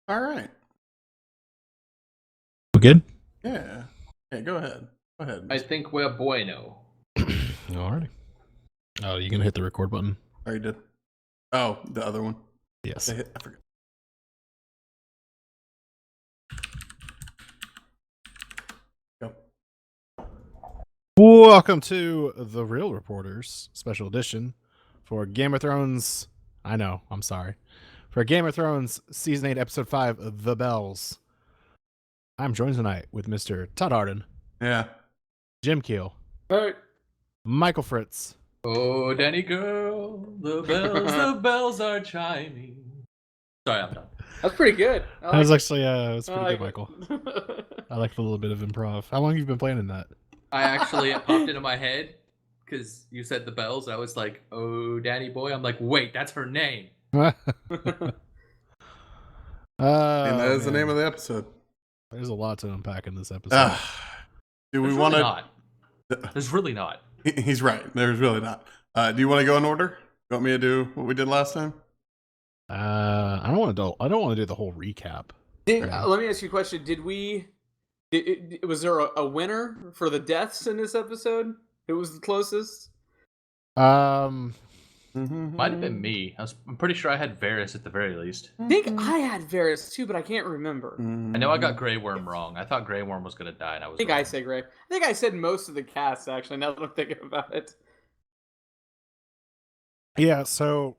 All right. We good? Yeah. Okay, go ahead. Go ahead. I think we're bueno. Alrighty. Oh, you gonna hit the record button? Oh, you did. Oh, the other one. Yes. I forgot. Go. Welcome to the Real Reporters special edition for Game of Thrones. I know, I'm sorry. For Game of Thrones Season 8, Episode 5, The Bells. I'm joined tonight with Mr. Todd Arden, Yeah. Jim Keel, Hey. Michael Fritz. Oh, Danny girl, the bells are chiming. Sorry, I'm done. That's pretty good. That was actually, it was pretty I good, like Michael. I liked a little bit of improv. How long have you been playing in that? I actually, it popped into my head because you said the bells. I was like, oh, Danny boy. I'm like, wait, that's her name. And that is the name of the episode. There's a lot to unpack in this episode. Do we There's want really to? not. There's really not. He's right. There's really not. Do you want to go in order? You want me to do what we did last time? I don't want to do the whole recap. Let me ask you a question. Was there a winner for the deaths in this episode? It was the closest? Might have been me. I'm pretty sure I had Varys at the very least. I think I had Varys too, but I can't remember. I know I got Grey Worm wrong. I thought Grey Worm was going to die, and I was I think wrong. I said Gray. I think I said most of the cast, actually, now that I'm thinking about it. Yeah, so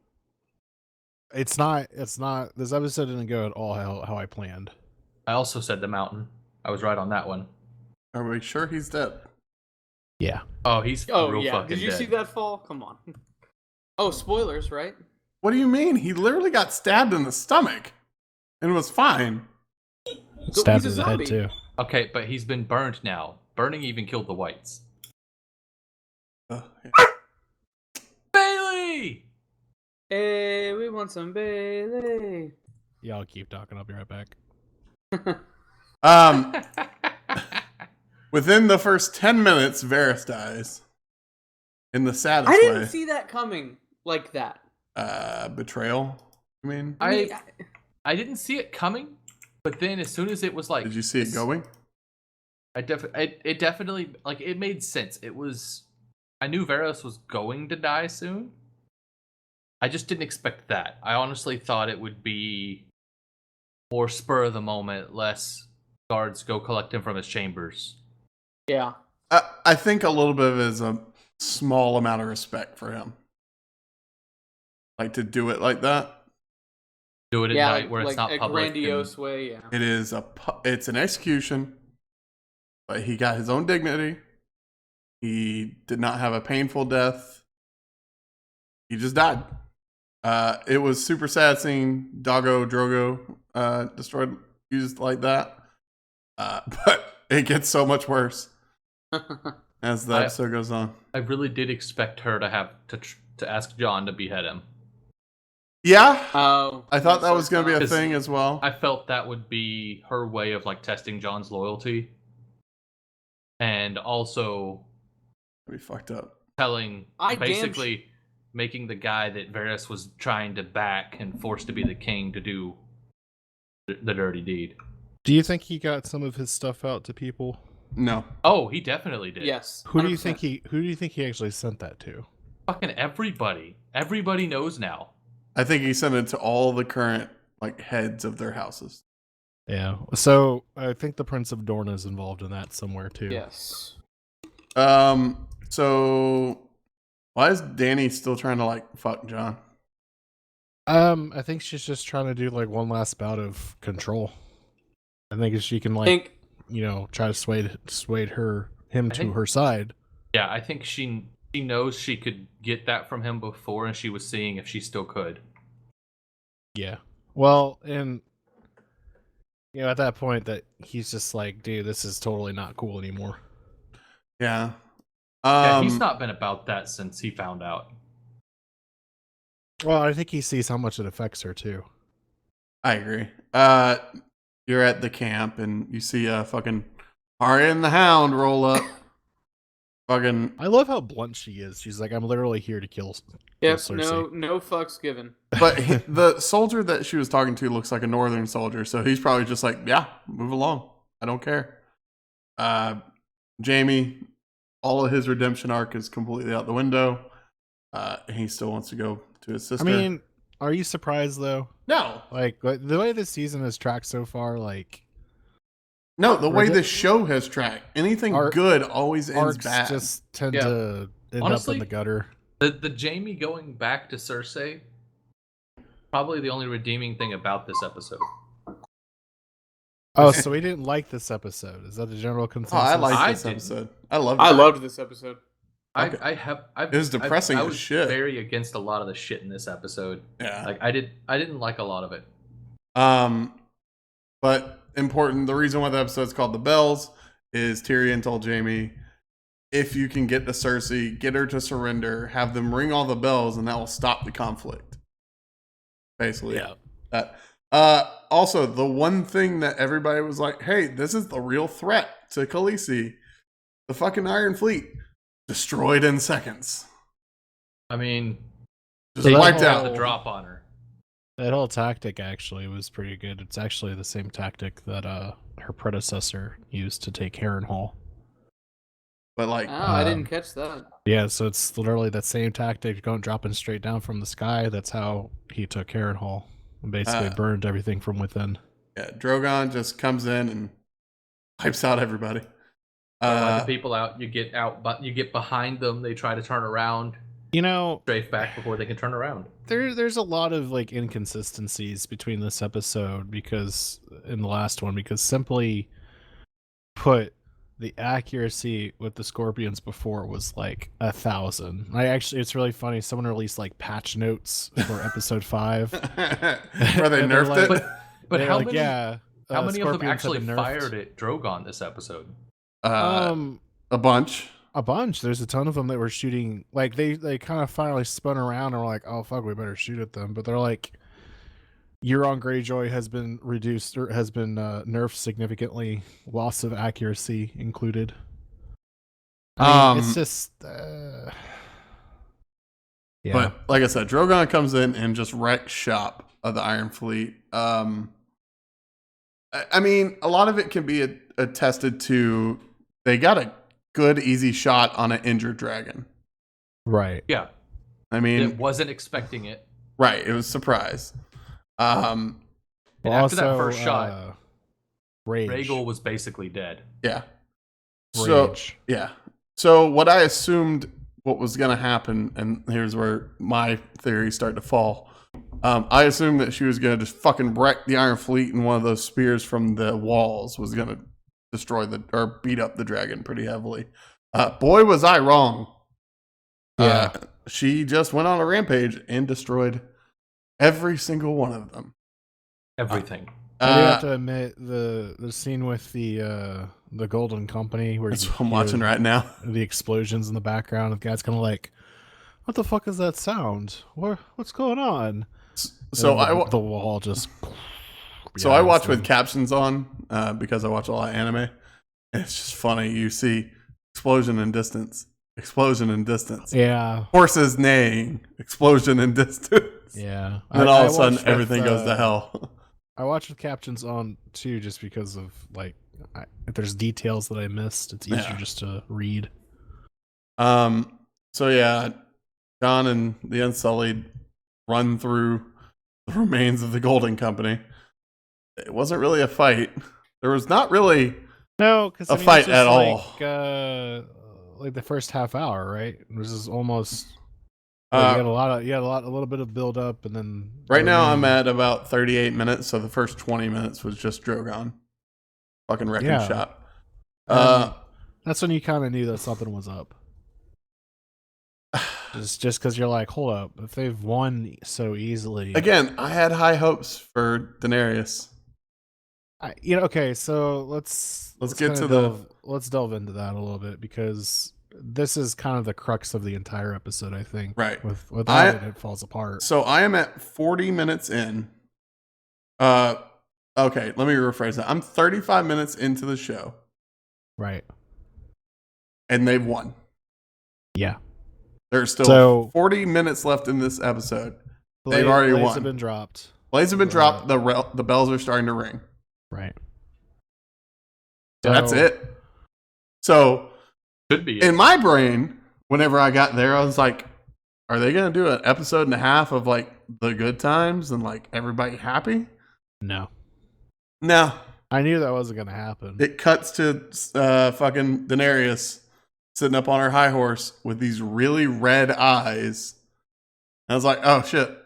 it's not this episode didn't go at all how I planned. I also said the Mountain. I was right on that one. Are we sure he's dead? Yeah. Oh, he's real Yeah. fucking Did you dead. see that fall? Come on. Oh, spoilers, right? What do you mean? He literally got stabbed in the stomach and was fine. Stabbed he's in a the head zombie. too. Okay, but he's been burned now. Burning even killed the whites. Yeah. Bailey! Hey, we want some Bailey. Y'all keep talking. I'll be right back. Within the first 10 minutes, Varys dies. In the saddest I didn't way. see that coming like that. Betrayal, I mean? I didn't see it coming, but then as soon as it was like... Did you see it going? it definitely, like, it made sense. It was... I knew Varys was going to die soon. I just didn't expect that. I honestly thought it would be more spur of the moment, less guards go collect him from his chambers. Yeah. I think a little bit of it is a small amount of respect for him. Like, to do it like that. Do it at night where it's like not a public. grandiose way, yeah. It is it's an execution, but he got his own dignity. He did not have a painful death. He just died. It was super sad seeing Drogo destroyed, used like that. But it gets so much worse as the episode goes on. I really did expect her to have to ask Jon to behead him. Yeah, Oh, I thought that was going to be a thing as well. I felt that would be her way of like testing Jon's loyalty, and also We fucked up. telling, basically making the guy that Varys was trying to back and forced to be the king to do the dirty deed. Do you think he got some of his stuff out to people? No. Oh, he definitely did. Yes. Who do you 100%. think he actually sent that to? Fucking everybody. Everybody knows now. I think he sent it to all the current like heads of their houses. Yeah. So I think the Prince of Dorne is involved in that somewhere too. Yes. So why is Dany still trying to like fuck Jon? I think she's just trying to do like one last bout of control. I think if she can like try to sway him to her side. Yeah, I think she knows she could get that from him before, and she was seeing if she still could. Yeah. Well, and at that point that he's just like, dude, this is totally not cool anymore. Yeah. Yeah, he's not been about that since he found out. Well, I think he sees how much it affects her too. I agree. You're at the camp and you see a fucking Arya and the Hound roll up. Fucking. I love how blunt she is. She's like, I'm literally here to kill. Yep. Cersei. No fucks given. But the soldier that she was talking to looks like a northern soldier, so he's probably just like, yeah, move along. I don't care. Jamie, all of his redemption arc is completely out the window. He still wants to go to his sister. I mean, are you surprised though? No. Like the way this season has tracked so far, like No, the way this show has tracked. Anything good always ends arcs bad. just tend to end up in the gutter. The Jamie going back to Cersei, probably the only redeeming thing about this episode. Oh, so we didn't like this episode. Is that the general consensus? I liked I this didn't. episode. I loved it. I loved this episode. Okay. It was depressing I as was shit. very against a lot of the shit in this episode. Yeah. Like I didn't like a lot of it. But important, the reason why the episode's called The Bells is Tyrion told Jamie, if you can get to Cersei, get her to surrender, have them ring all the bells, and that will stop the conflict. Basically. Yeah. That. Also, the one thing that everybody was like, hey, this is the real threat to Khaleesi. The fucking Iron Fleet. Destroyed in seconds. I mean, Just they wiped pulled out. the drop on her. That whole tactic actually was pretty good. It's actually the same tactic that her predecessor used to take Harrenhal. But like, Oh, I didn't catch that. Yeah, so it's literally that same tactic, going dropping straight down from the sky. That's how he took Harrenhal and basically burned everything from within. yeah, Drogon just comes in and wipes out everybody. Like the people out, you get behind them. They try to turn around, You know, strafe back before they can turn around. there's a lot of like inconsistencies between this episode because in the last one, because simply put, the accuracy with the Scorpions before was like 1,000. It's really funny. Someone released like patch notes for episode 5 Where they And they're nerfed like- it. But They're how like, many? yeah, How many of them Scorpions have actually been nerfed. fired at Drogon this episode? A bunch. A bunch. There's a ton of them that were shooting. Like they kind of finally spun around and were like, "Oh fuck, we better shoot at them." But they're like, Euron Greyjoy has been reduced or has been nerfed significantly. Loss of accuracy included. I mean, it's just. Yeah. But like I said, Drogon comes in and just wrecks shop of the Iron Fleet. I mean, a lot of it can be attested to. They got a good, easy shot on an injured dragon. Right. Yeah, I mean, it wasn't expecting it. right? It was a surprise. And after that first shot, Rage. Rhaegal was basically dead. Yeah. So Rage. yeah. So what I assumed what was going to happen, and here's where my theories start to fall. I assumed that she was going to just fucking wreck the Iron Fleet, and one of those spears from the walls was going to destroy or beat up the dragon pretty heavily. Boy, was I wrong. Yeah. She just went on a rampage and destroyed every single one of them. Everything. I do have to admit the scene with the Golden Company where That's you what I'm hear watching right now. the explosions in the background. The guy's kind of like, "What the fuck is that sound? What's going on?" So And the wall just. So I watch with captions on because I watch a lot of anime. And it's just funny. You see explosion in distance, explosion in distance, Yeah. horses neighing, explosion in distance. Yeah. And then all of a I sudden, watched everything with, goes to hell. I watch with captions on too, just because of like, if there's details that I missed, it's easier just to read. So yeah, Jon and the Unsullied run through the remains of the Golden Company. It wasn't really a fight. There was not really No, because a fight at all. Like the first half hour, right? This is almost. Uh, you had a little bit of build up, and then Right now, I'm at about 38 minutes, so the first 20 minutes was just Drogon. Fucking wrecking Yeah. shop. That's when you kind of knew that something was up. Just because you're like, hold up, if they've won so easily. Again, I had high hopes for Daenerys. Okay, so let's get kinda to let's delve into that a little bit, because this is kind of the crux of the entire episode, I think. Right. Without it falls apart. So I am at 40 minutes in. Okay, let me rephrase that. I'm 35 minutes into the show, Right. and they've won. Yeah. There's still So- 40 minutes left in this episode, They've already Blades won. have been dropped. Blades have been dropped. The bells are starting to ring. Right. So that's it. So Should be. in my brain, whenever I got there, I was like, are they going to do an episode and a half of like the good times and like everybody happy? No. No. I knew that wasn't going to happen. It cuts to fucking Daenerys sitting up on her high horse with these really red eyes. I was like, oh shit.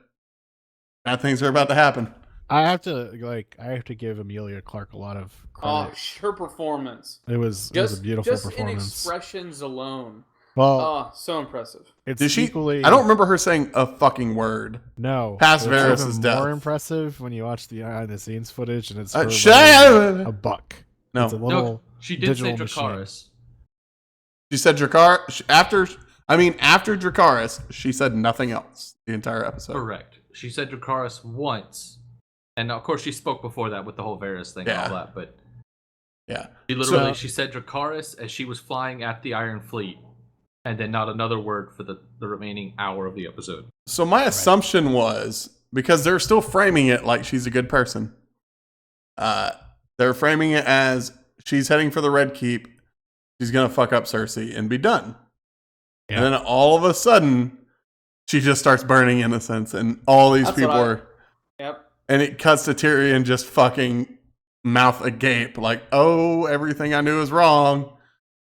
Bad things are about to happen. I have to give Emilia Clarke a lot of credit. Her performance. It was a beautiful just performance. In expressions alone. Well, so impressive. it's Did she? equally. I don't remember her saying a fucking word. No. Past It's Varys' even death. more impressive when you watch the behind the scenes footage and it's her Shut a buck. No. It's a little No, she did say digital machine. Dracarys. She said Dracarys after Dracarys, she said nothing else the entire episode. Correct. She said Dracarys once, and of course she spoke before that with the whole Varys thing and all that. But yeah, she said Dracarys as she was flying at the Iron Fleet, and then not another word for the remaining hour of the episode. So my assumption was, because they're still framing it like she's a good person, they're framing it as she's heading for the Red Keep. She's gonna fuck up Cersei and be done. Yeah. And then all of a sudden, she just starts burning innocents, and all these people are. Yep. And it cuts to Tyrion just fucking mouth agape, like, "Oh, everything I knew was wrong."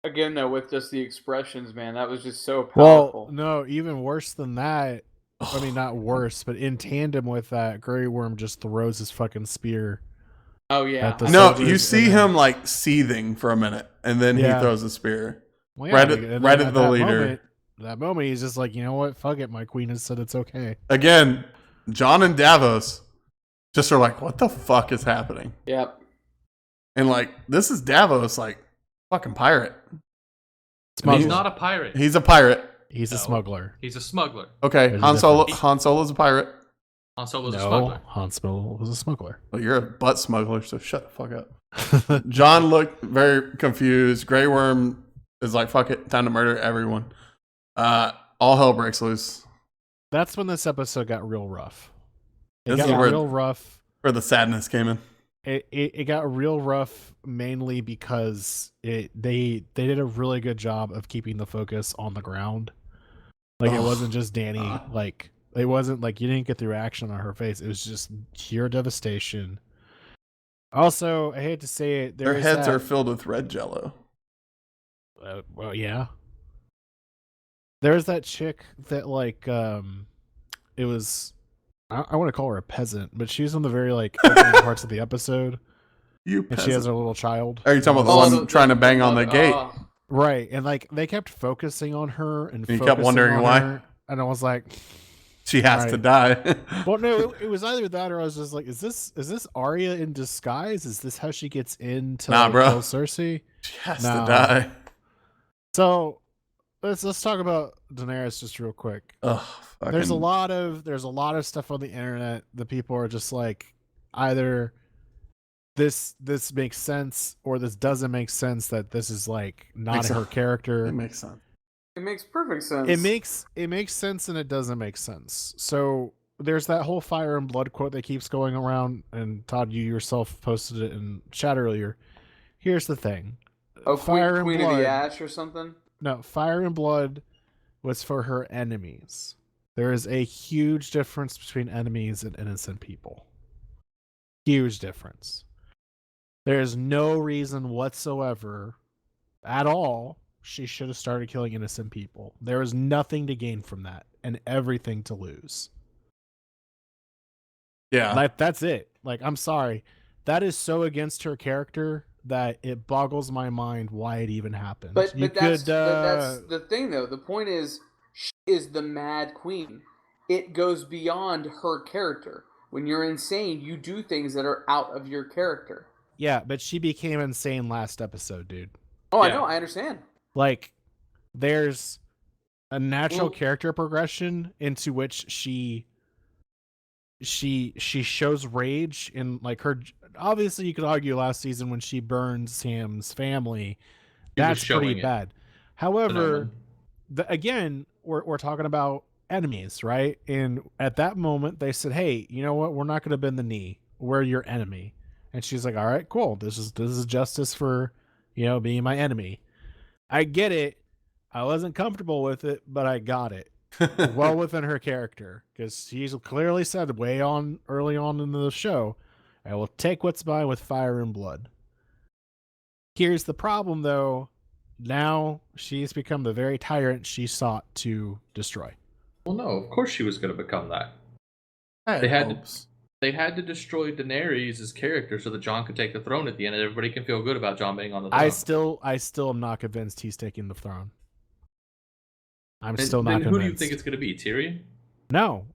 Again, though, with just the expressions, man, that was just so powerful. Well, no, even worse than that. I mean, not worse, but in tandem with that, Grey Worm just throws his fucking spear. Oh yeah. at the No, soldiers, you see and then- him like seething for a minute, and then Yeah. he throws a spear. Well, right and then at the that leader. That moment, he's just like, you know what? Fuck it. My queen has said it's okay. Again, Jon and Davos just are like, "What the fuck is happening?" Yep. And like, this is Davos, like, fucking pirate. He's not a pirate. He's a pirate. He's a No. smuggler. He's a smuggler. Okay, There's a Han difference. Solo's a pirate. Han Solo's a No, smuggler. Han Solo was a smuggler. Well, you're a butt smuggler, so shut the fuck up. John looked very confused. Grey Worm is like, fuck it, time to murder everyone. All hell breaks loose. That's when this episode got real rough. It This is got where- real rough. Where the sadness came in. It got real rough mainly because they did a really good job of keeping the focus on the ground. Like it wasn't just Dany. Like it wasn't like you didn't get the reaction on her face. It was just pure devastation. Also, I hate to say it, Their heads are filled with red jello. well, yeah. There's that chick that like it was I want to call her a peasant, but she was in the very like opening parts of the episode, You and she has peasant. her little child. Are you talking about the one trying to bang on the gate? Right, and like they kept focusing on her and You kept focusing wondering on why? her, and I was like, She has to Right. die. well, no, it was either that or I was just like, is this Arya in disguise? Is this how she gets into Nah, bro. kill Cersei? She has No. to die. So let's talk about Daenerys just real quick. Ugh, There's a fucking- lot of stuff on the internet that people are just like, either this makes sense or this doesn't make sense, that this is like not Makes her sense. character. It makes sense. It makes perfect sense. It makes sense and it doesn't make sense. So there's that whole fire and blood quote that keeps going around, and Todd, you yourself posted it in chat earlier. Here's the thing. Queen of Blood, the Ash or something. No, Fire and Blood was for her enemies. There is a huge difference between enemies and innocent people. Huge difference. There is no reason whatsoever at all she should have started killing innocent people. There is nothing to gain from that and everything to lose. Yeah. Like, that's it. Like, I'm sorry. That is so against her character that it boggles my mind why it even happened. But that's uh, the thing, though. The point is, she is the Mad Queen. It goes beyond her character. When you're insane, you do things that are out of your character. Yeah, but she became insane last episode, dude. Oh, I Yeah. know. I understand. Like, there's a natural Well- character progression into which she shows rage in like her. Obviously, you could argue last season when she burned Sam's family, She was that's pretty showing it. bad. However, Phenomenon. again, we're talking about enemies, right? And at that moment, they said, "Hey, you know what? We're not going to bend the knee. We're your enemy." And she's like, "All right, cool. This is justice for, being my enemy." I get it. I wasn't comfortable with it, but I got it. Well within her character, because she's clearly said early on in the show, "I will take what's mine with fire and blood." Here's the problem, though. Now she's become the very tyrant she sought to destroy. Well, no, of course she was going to become that. I They had hopes. They had to destroy Daenerys' character so that Jon could take the throne at the end, and everybody can feel good about Jon being on the throne. I still am not convinced he's taking the throne. I'm Then- still not then convinced. Who do you think it's going to be? Tyrion? No,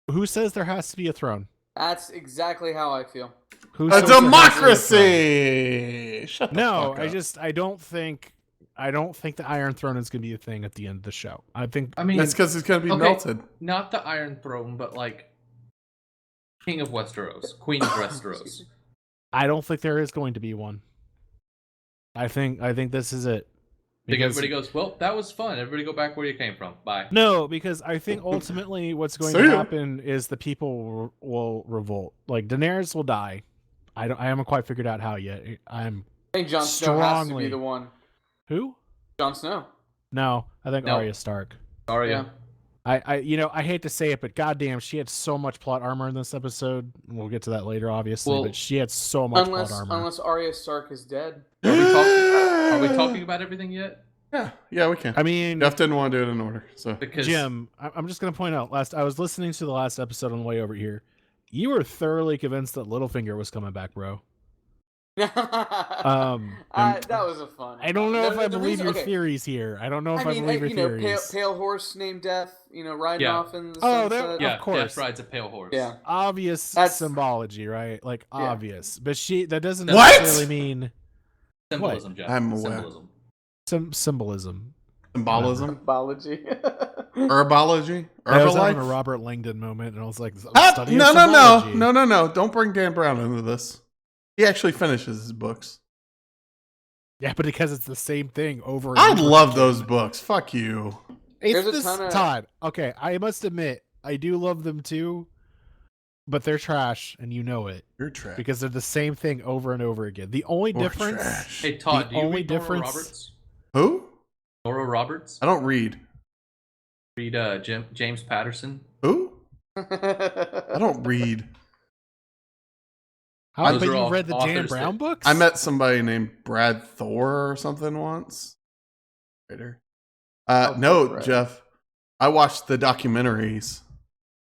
who says there has to be a throne? That's exactly how I feel. Who A says there has to be a throne? democracy. Shut the No, fuck up. I don't think the Iron Throne is going to be a thing at the end of the show. I think I mean, That's because it's gonna be okay, melted. not the Iron Throne, but like King of Westeros, Queen of Westeros. I don't think there is going to be one. I think this is it. I think everybody goes, well, that was fun. Everybody go back where you came from. Bye. No, because I think ultimately what's going See to ya. happen is the people will revolt. Like Daenerys will die. I haven't quite figured out how yet. I think Jon Snow has to Strongly. be the one. Who? Jon Snow. No, I think No. Arya Stark. Sorry. Yeah. I hate to say it, but goddamn, she had so much plot armor in this episode. We'll get to that later, obviously, Well, but she had so much Unless plot armor. unless Arya Stark is dead. Are we talking about everything yet? Yeah, we can. I mean, Jeff didn't want to do it in order, so Because Jim, I'm just going to point out, I was listening to the last episode on the way over here. You were thoroughly convinced that Littlefinger was coming back, bro. That was a fun. I don't know if I The believe reason- your okay. theories here. I don't know if I, mean, believe your you know, theories. pale horse named Death. You know, riding Yeah. off in the Oh, sunset. Of yeah, course. Death rides a pale horse. Yeah. Obvious That's- symbology, right? Like, Yeah. obvious. But that doesn't What? necessarily mean Symbolism, Jeff. I'm aware. Symbolism. some symbolism. symbolism, Symbology. herbology, I was having a Herbalife. Robert Langdon moment, and I was like, Ah, study of no, symbology. no! Don't bring Dan Brown into this. He actually finishes his books. Yeah, but because it's the same thing over and I over love again. those books. Fuck you. It's There's a this, ton of- Todd. Okay, I must admit, I do love them too, but they're trash, and you know it You're trash. because they're the same thing over and over again. The only Or difference, trash. Hey, Todd, The do you only read Nora difference- Roberts? Who? Nora Roberts? I don't read. Read James Patterson? Who? I don't read. how? Those But are you all read the Dan authors Brown that- books? I met somebody named Brad Thor or something once. Later. No, Brad. Jeff. I watched the documentaries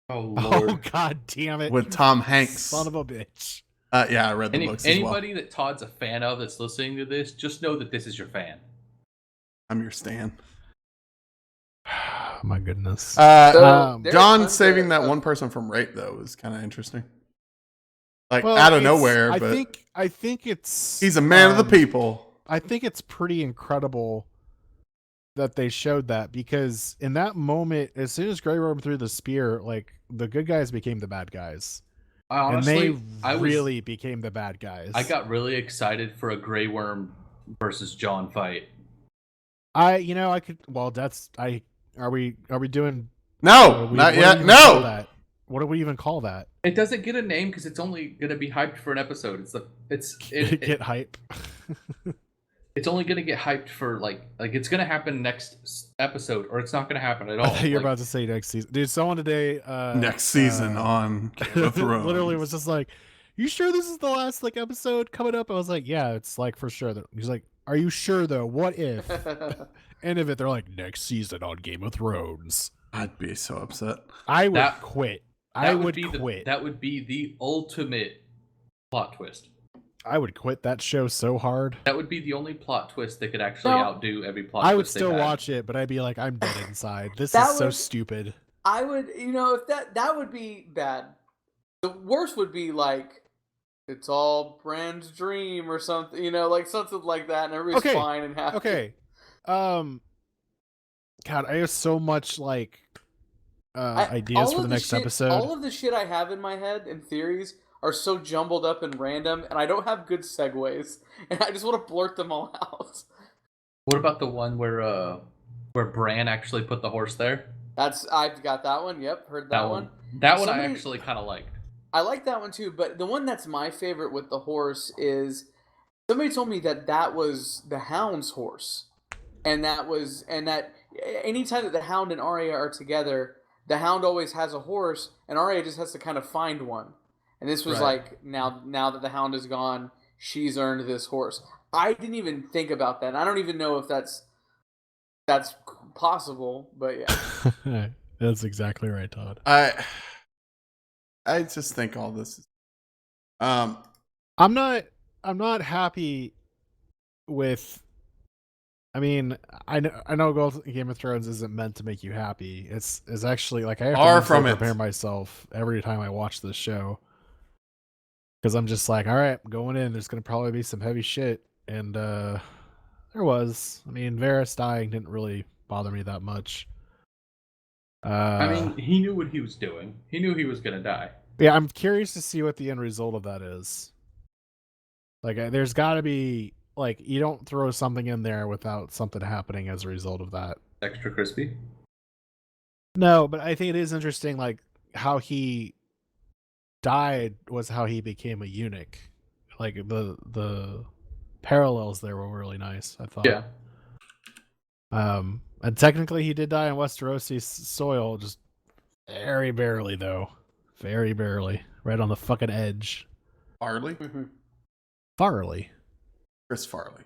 Oh, Lord. Oh God damn it! with you Tom Hanks. son of a bitch. Yeah, I read the books as well. Anybody that Todd's a fan of that's listening to this, just know that this is your fan. I'm your stan. My goodness. So, there's John tons saving of- that one person from rape though is kind of interesting. Like Well, out of it's- nowhere, I but think it's he's a man of the people. I think it's pretty incredible that they showed that, because in that moment, as soon as Grey Worm threw the spear, like the good guys became the bad guys, I honestly, and they really became the bad guys. I got really excited for a Grey Worm versus John fight. I could. Well, are we doing? No, what do not we yet. even call No. that? What do we even call that? It doesn't get a name because it's only gonna be hyped for an episode. Get hype. It's only gonna get hyped for like it's gonna happen next episode, or it's not gonna happen at I all. thought you were Like, about to say next season, dude. Someone today, Next season on Game of Thrones. literally was just like, "You sure this is the last episode coming up?" I was like, "Yeah, it's like for sure." He's like, "Are you sure though? What if?" End of it, they're like, "Next season on Game of Thrones." I'd be so upset. I would That- quit. that I would be quit. that would be the ultimate plot twist. I would quit that show so hard. That would be the only plot twist that could actually No. outdo every plot I would twist still they've had. watch it, but I'd be like, I'm dead inside. This That is so would- stupid. I would, if that would be bad. The worst would be like, it's all Bran's dream or something, like something like that, and everybody's Okay, fine and happy. Okay. God, I have so much ideas all for of the next shit, episode. All of the shit I have in my head and theories are so jumbled up and random, and I don't have good segues, and I just want to blurt them all out. What about the one where where Bran actually put the horse there. I've got that one. Yep, heard that one. That one I actually kind of liked. I like that one too, but the one that's my favorite with the horse is somebody told me that was the Hound's horse, and that anytime that the Hound and Arya are together, the Hound always has a horse, and Arya just has to kind of find one. And this was like now that the Hound is gone, she's earned this horse. I didn't even think about that. I don't even know if that's possible, but yeah. That's exactly right, Todd. I just think all this is I'm not happy with. I mean, I know Game of Thrones isn't meant to make you happy. It's actually like I have to prepare myself every time I watch this show, because I'm just like, all right, going in. There's gonna probably be some heavy shit, and there was. I mean, Varys dying didn't really bother me that much. I mean, he knew what he was doing. He knew he was gonna die. Yeah, I'm curious to see what the end result of that is. Like, there's got to be, like, you don't throw something in there without something happening as a result of that. Extra crispy? No, but I think it is interesting, like, how he died was how he became a eunuch. Like, the parallels there were really nice, I thought. Yeah. And technically he did die on Westerosi soil, just very barely, though. Very barely. Right on the fucking edge. Farley? Mm-hmm. Farley. Chris Farley.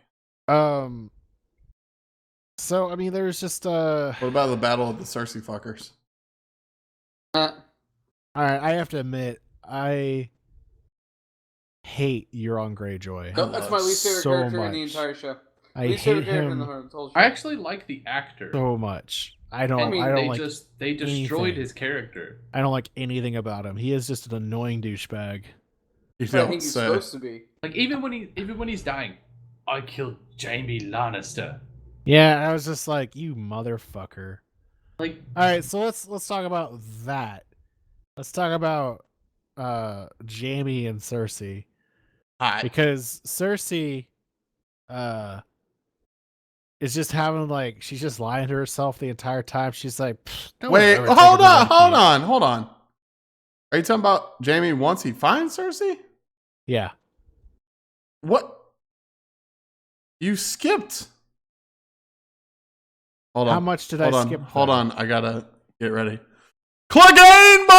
So I mean, there's just What about the Battle of the Cersei fuckers? All right, I have to admit, I hate Euron Greyjoy. That's my least favorite character in the entire show. I hate him I actually like the actor so much. I mean, don't like they destroyed anything. his character. I don't like anything about him. He is just an annoying douchebag. You I think he's supposed to be. Like even when he's dying, I killed Jaime Lannister. Yeah, I was just like, you motherfucker. Like, all right, so let's talk about that. Let's talk about Jaime and Cersei. Because Cersei is just having, like, she's just lying to herself the entire time. She's like, no wait, hold on. Are you talking about Jaime once he finds Cersei? Yeah. What? You skipped. Hold on. How much did I skip? Hold on. I gotta get ready. Clegane Bowl!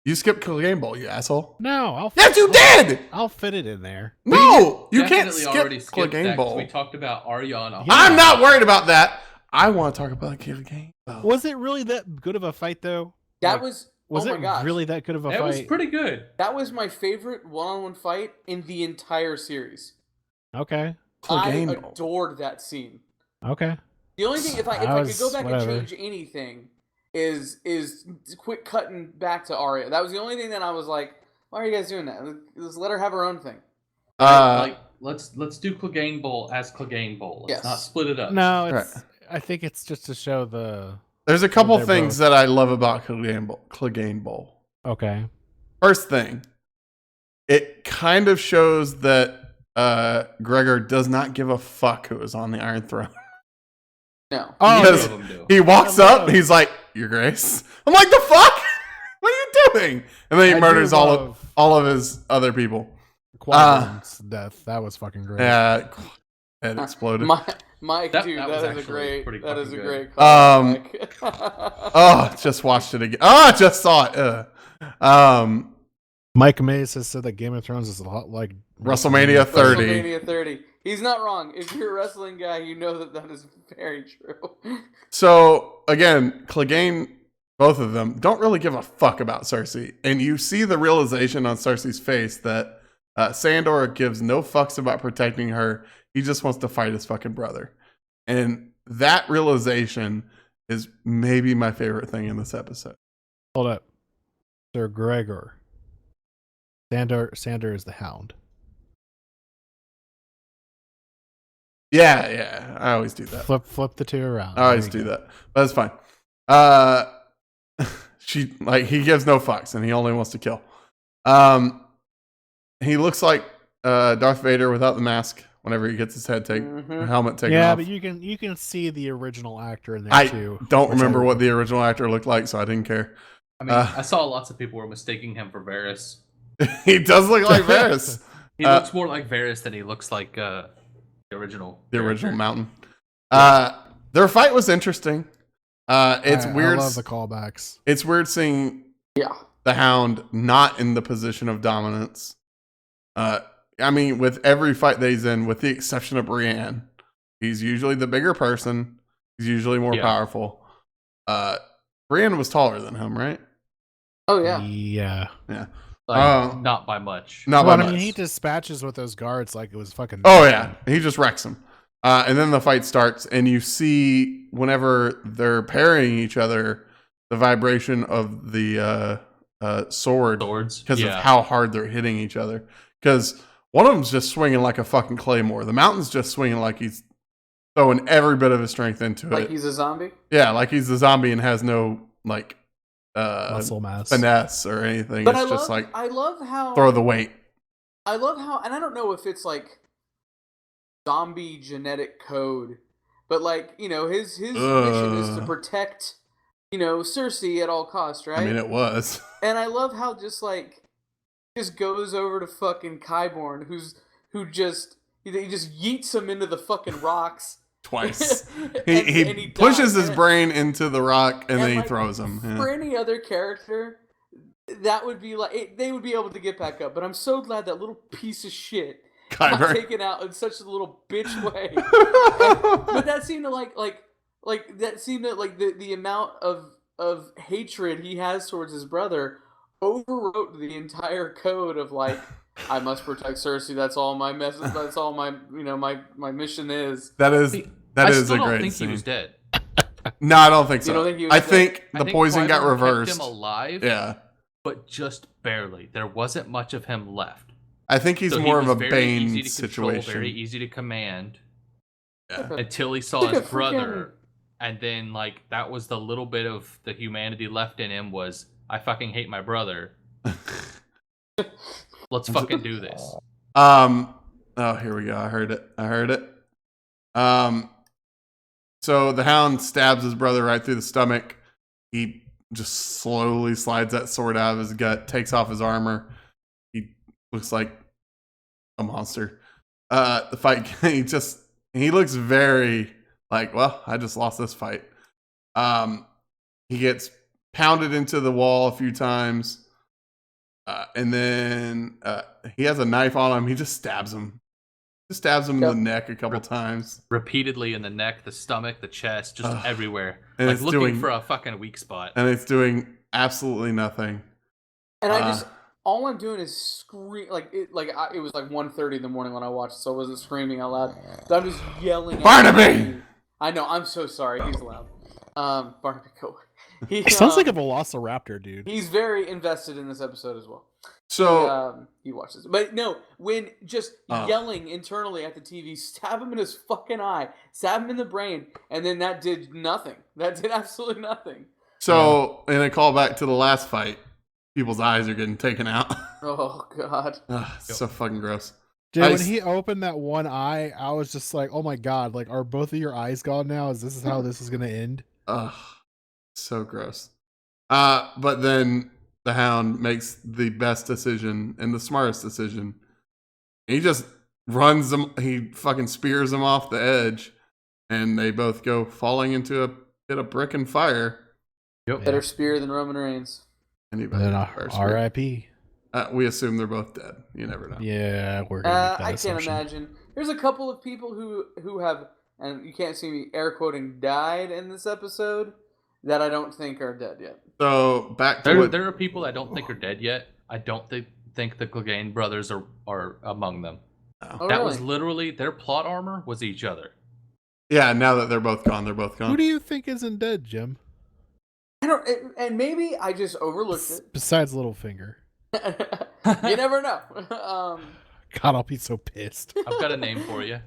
You skipped Clegane Bowl, you asshole. No, you did! I'll fit it in there. No, you can't skip Clegane Bowl. We talked about Ariana. Yeah. I'm not worried about that. I want to talk about Clegane Bowl. Was it really that good of a fight, though? That like, was it really that good of a fight? It was pretty good. That was my favorite one-on-one fight in the entire series. Okay. I adored that scene. Okay. The only thing, if I could go back and change anything, is quit cutting back to Arya. That was the only thing that I was like, why are you guys doing that? Let's let her have her own thing. Let's do Clegane Bowl as Clegane Bowl. Let's not split it up. No, I think it's just to show the. There's a couple things that I love about Clegane Bowl. Okay. First thing, it kind of shows that Gregor does not give a fuck who is on the Iron Throne. No. Because he walks up and he's like, Your Grace. I'm like, the fuck? What are you doing? And then he murders all of his other people. Qui-Gon's death. That was fucking great. Yeah. It exploded. Mike, that is a great just watched it again. Just saw it. Mike Mays has said that Game of Thrones is a lot like WrestleMania 30. WrestleMania 30. He's not wrong. If you're a wrestling guy, you know that is very true. So, again, Clegane, both of them, don't really give a fuck about Cersei. And you see the realization on Cersei's face that Sandor gives no fucks about protecting her. He just wants to fight his fucking brother. And that realization is maybe my favorite thing in this episode. Hold up. Sir Gregor. Sandor is the Hound. Yeah. I always do that. Flip the two around. I always do that. But it's fine. He gives no fucks and he only wants to kill. He looks like Darth Vader without the mask. whenever he gets his helmet taken Yeah, off. but you can see the original actor in there I too. don't remember what the original actor looked like, so I didn't care. I mean, I saw lots of people were mistaking him for Varys. He does look like Varys. He looks more like Varys than he looks like the original. The original Mountain. Their fight was interesting. It's weird. I love the callbacks. It's weird seeing the Hound not in the position of dominance. I mean, with every fight that he's in, with the exception of Brienne, he's usually the bigger person. He's usually more powerful. Brienne was taller than him, right? Oh yeah. Yeah. Like, not by much. Not by much. I mean, he dispatches with those guards like it was fucking. Oh yeah, he just wrecks them. And then the fight starts, and you see whenever they're parrying each other, the vibration of the swords because of how hard they're hitting each other. Because one of them's just swinging like a fucking claymore. The Mountain's just swinging like he's throwing every bit of his strength into it. Like he's a zombie? Yeah, like he's a zombie and has no like muscle mass, finesse or anything. But it's I love how throw the weight. I love how, and I don't know if it's like zombie genetic code, but like, you know, his mission is to protect, you know, Cersei at all costs, right? I mean, it was. And I love how just goes over to fucking Qyburn, who just yeets him into the fucking rocks twice. and he pushes his brain into the rock and then he like, throws him. Yeah. For any other character, that would be like they would be able to get back up. But I'm so glad that little piece of shit got taken out in such a little bitch way. But that seemed to like the amount of hatred he has towards his brother overwrote the entire code of like, I must protect Cersei. That's all my message. That's all my my mission is. That is a great scene. I don't think he was dead. No, I don't think so. You don't think he was I dead? think the poison got reversed. Kept him alive. Yeah, but just barely. There wasn't much of him left. I think he's more of a Bane situation. Very easy to command. Yeah. Until he saw his brother, and then like that was the little bit of the humanity left in him was, I fucking hate my brother. Let's fucking do this. Oh, here we go. I heard it. So the Hound stabs his brother right through the stomach. He just slowly slides that sword out of his gut, takes off his armor. He looks like a monster. The fight, he looks very like, well, I just lost this fight. He gets pounded into the wall a few times. And then he has a knife on him. He just stabs him. Just stabs him in the neck a couple times. Repeatedly in the neck, the stomach, the chest, just everywhere. And like looking for a fucking weak spot. And it's doing absolutely nothing. And all I'm doing is scream. It was like 1:30 in the morning when I watched it, so I wasn't screaming out loud. But I'm just yelling. Barnaby! I know. I'm so sorry. He's loud. Barnaby, go away. He sounds like a velociraptor, dude. He's very invested in this episode as well. So he watches it. But no, when just yelling internally at the TV, stab him in his fucking eye, stab him in the brain, and then that did nothing. That did absolutely nothing. So in a callback to the last fight, people's eyes are getting taken out. Oh god. So fucking gross. Dude, when he opened that one eye, I was just like, oh my god, like, are both of your eyes gone now? Is this how this is gonna end? Ugh. So gross. But then the Hound makes the best decision and the smartest decision. He just runs them. He fucking spears them off the edge, and they both go falling into a pit of brick and fire. Yep. Better spear than Roman Reigns. Anybody? R.I.P. We assume they're both dead. You never know. Yeah, we're gonna make that I assumption. can't imagine. There's a couple of people who have, and you can't see me air quoting, died in this episode that I don't think are dead yet. So back to there are people I don't think are dead yet. I don't think the Clegane brothers are among them. Oh, that was literally their plot armor was each other. Yeah, now that they're both gone, they're both gone. Who do you think isn't dead, Jim? I don't, and maybe I just overlooked it. Besides Littlefinger. You never know. God, I'll be so pissed. I've got a name for you.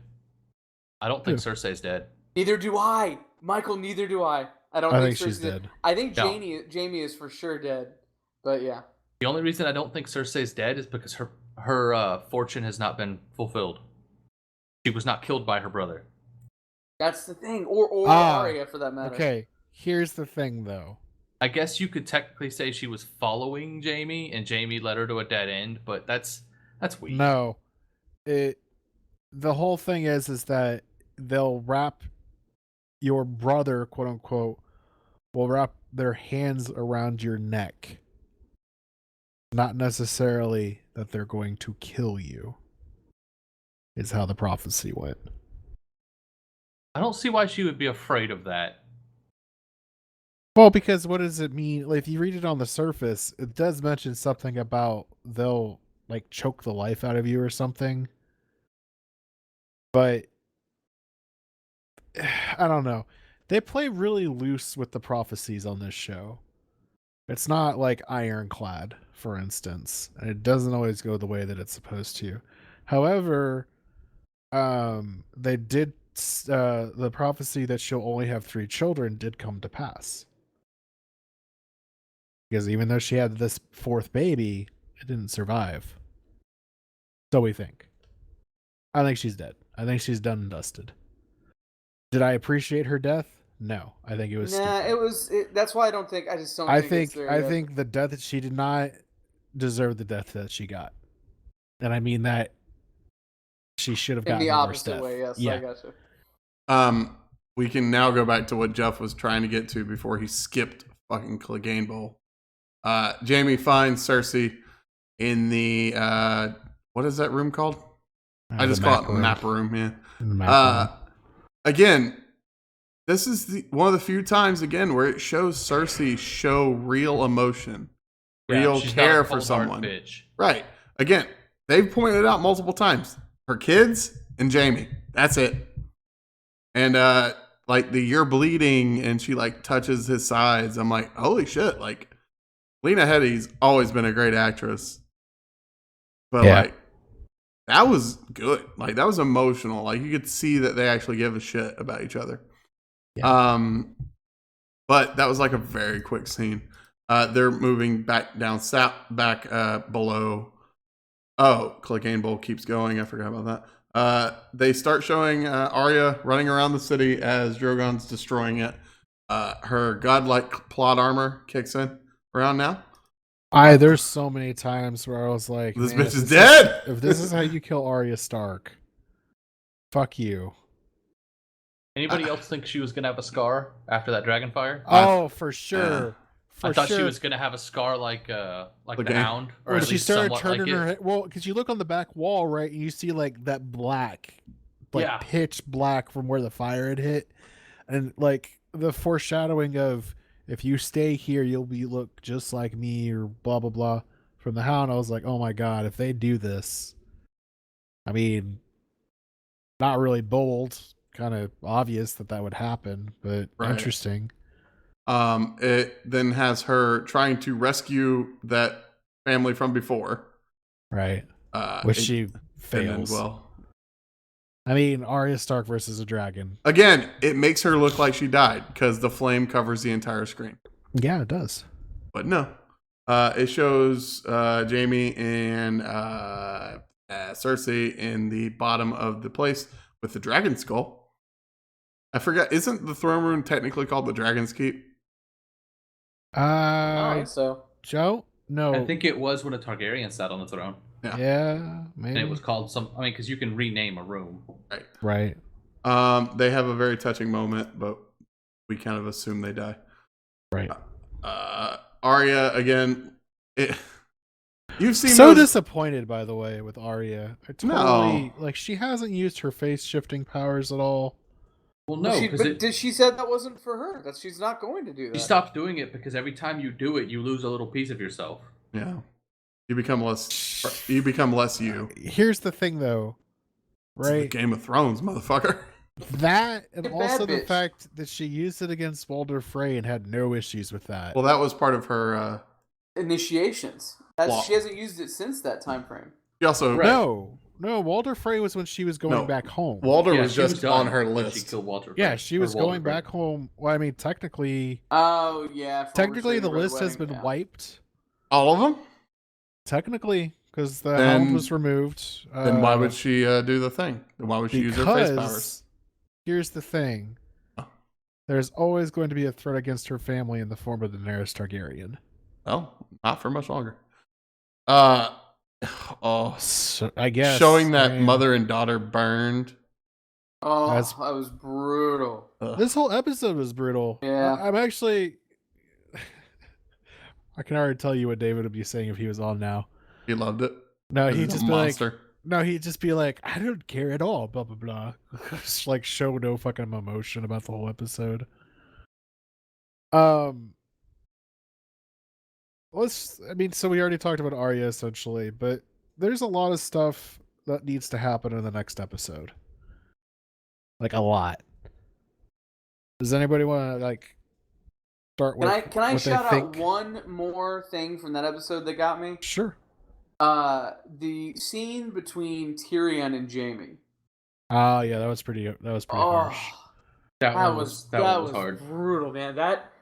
I don't think Cersei's dead. Neither do I, Michael. Neither do I. I think she's dead. I think Jamie is for sure dead. But yeah. The only reason I don't think Cersei's dead is because her fortune has not been fulfilled. She was not killed by her brother. That's the thing, or Ah, Arya for that matter. Okay, here's the thing though. I guess you could technically say she was following Jamie, and Jamie led her to a dead end, but that's weak. No, the whole thing is that they'll wrap your brother, quote unquote, will wrap their hands around your neck. Not necessarily that they're going to kill you. Is how the prophecy went. I don't see why she would be afraid of that. Well, because what does it mean? Like, if you read it on the surface, it does mention something about they'll like choke the life out of you or something. But I don't know. They play really loose with the prophecies on this show. It's not like ironclad, for instance, and it doesn't always go the way that it's supposed to. However, they did the prophecy that she'll only have 3 children did come to pass. Because even though she had this 4th baby, it didn't survive. So we think. I think she's dead. I think she's done and dusted. Did I appreciate her death? No. I think it was Nah, stupid. that's why I don't think. I just don't. I think. I think the death that she did not deserve the death that she got. And I mean that she should have in gotten the a worse opposite death. way. Yes, Yeah. I gotcha. We can now go back to what Jeff was trying to get to before he skipped fucking Clegane Bowl. Jamie finds Cersei in the what is that room called? I just call it map room. Yeah. Again, this is one of the few times again where it shows Cersei show real emotion, real she's care not a for cold, someone. hard bitch. Right. Again, they've pointed it out multiple times. Her kids and Jamie. That's it. And like you're bleeding and she like touches his sides. I'm like, holy shit, like Lena Headey's always been a great actress. But like that was good. Like that was emotional. Like you could see that they actually give a shit about each other. Yeah. But that was like a very quick scene. They're moving back down south, back below. Oh, Clegane Bowl keeps going. I forgot about that. They start showing Arya running around the city as Drogon's destroying it. Her godlike plot armor kicks in around now. There's so many times where I was like, this man, bitch is dead. If this is how you kill Arya Stark, fuck you. Anybody else think she was gonna have a scar after that dragon fire? Oh, for sure. I thought she was gonna have a scar like the Hound, or when at she least started somewhat turning like her it. head. Well, because you look on the back wall, right, and you see like that black, like pitch black from where the fire had hit, and like the foreshadowing of if you stay here, you'll look just like me, or blah blah blah from the Hound. I was like, oh my god, if they do this, I mean, not really bold, kind of obvious that would happen, but interesting. It then has her trying to rescue that family from before. Right. Which she fails. Well. I mean, Arya Stark versus a dragon. Again, it makes her look like she died because the flame covers the entire screen. Yeah, it does. But no. It shows Jamie and Cersei in the bottom of the place with the dragon skull. I forgot, isn't the throne room technically called the Dragon's Keep? I think so. Joe? No. I think it was when a Targaryen sat on the throne. Yeah, maybe. And it was called because you can rename a room. Right. They have a very touching moment, but we kind of assume they die. Right. Arya, again, you've seen so disappointed, by the way, with Arya. I totally, No. like, she hasn't used her face shifting powers at all. Well, no, she said that wasn't for her. That she's not going to do that. She stopped doing it because every time you do it, you lose a little piece of yourself. Yeah, you become less. You become less you. Here's the thing, though, right? It's the Game of Thrones, motherfucker. That and also the bitch. fact that she used it against Walder Frey and had no issues with that. Well, that was part of her initiations. She hasn't used it since that time frame. She also No, Walder Frey was when she was going back home. Walder was just on her list. She killed Walter. Yeah, she was going back home. Well, I mean, technically. Oh yeah. Technically, the list has been wiped. All of them. Technically, because the Then- hound was removed. Then why would she do the thing? Then why would she use her face powers? Because here's the thing. Oh. There's always going to be a threat against her family in the form of Daenerys Targaryen. Well, not for much longer. So, I guess showing that mother and daughter burned. Oh, That's- that was brutal. This whole episode was brutal. Yeah. I'm actually. I can already tell you what David would be saying if he was on now. He loved it. No, He's he'd a just be like, monster. no, he'd just be like, I don't care at all, blah blah blah. Just like show no fucking emotion about the whole episode. So we already talked about Arya essentially, but there's a lot of stuff that needs to happen in the next episode. Like a lot. Does anybody want to like start with? Can I what they shout out think? one more thing from that episode that got me? Sure. The scene between Tyrion and Jaime. Oh yeah, that was pretty harsh. That one was hard. Was brutal, man. That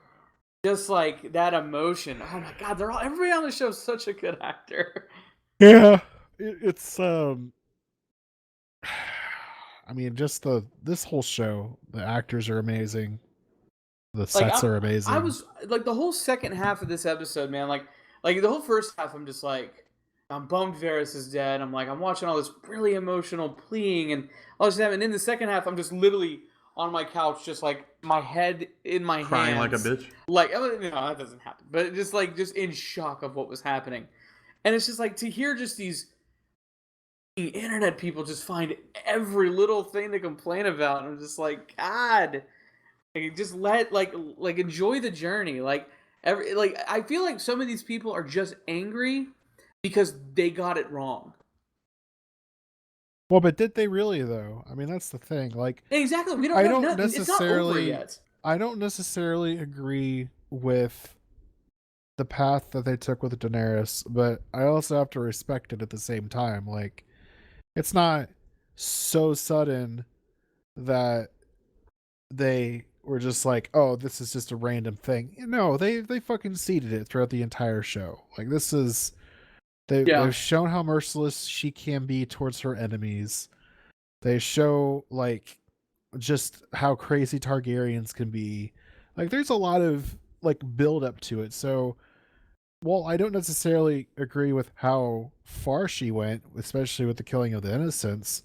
just like that emotion. Oh my god, everybody on the show is such a good actor. Yeah, it's I mean, just this whole show, the actors are amazing. The sets are amazing. I was like the whole second half of this episode, man. Like the whole first half, I'm just like, I'm bummed Varys is dead. I'm watching all this really emotional pleading and all this stuff. And in the second half, I'm just literally on my couch, just like my head in my Crying hands, like a bitch. Like, no, that doesn't happen. But just in shock of what was happening. And it's just like to hear just these internet people just find every little thing to complain about. And I'm just like, God, like, just let like enjoy the journey. I feel like some of these people are just angry because they got it wrong. Well, but did they really though? I mean, that's the thing. Like, exactly, we I don't it's not over yet. I don't necessarily agree with the path that they took with Daenerys, but I also have to respect it at the same time. Like, it's not so sudden that they were just like, oh, this is just a random thing. No, they fucking seeded it throughout the entire show. Like, this is they've shown how merciless she can be towards her enemies. They show like just how crazy Targaryens can be. Like, there's a lot of like build up to it. So while I don't necessarily agree with how far she went, especially with the killing of the innocents,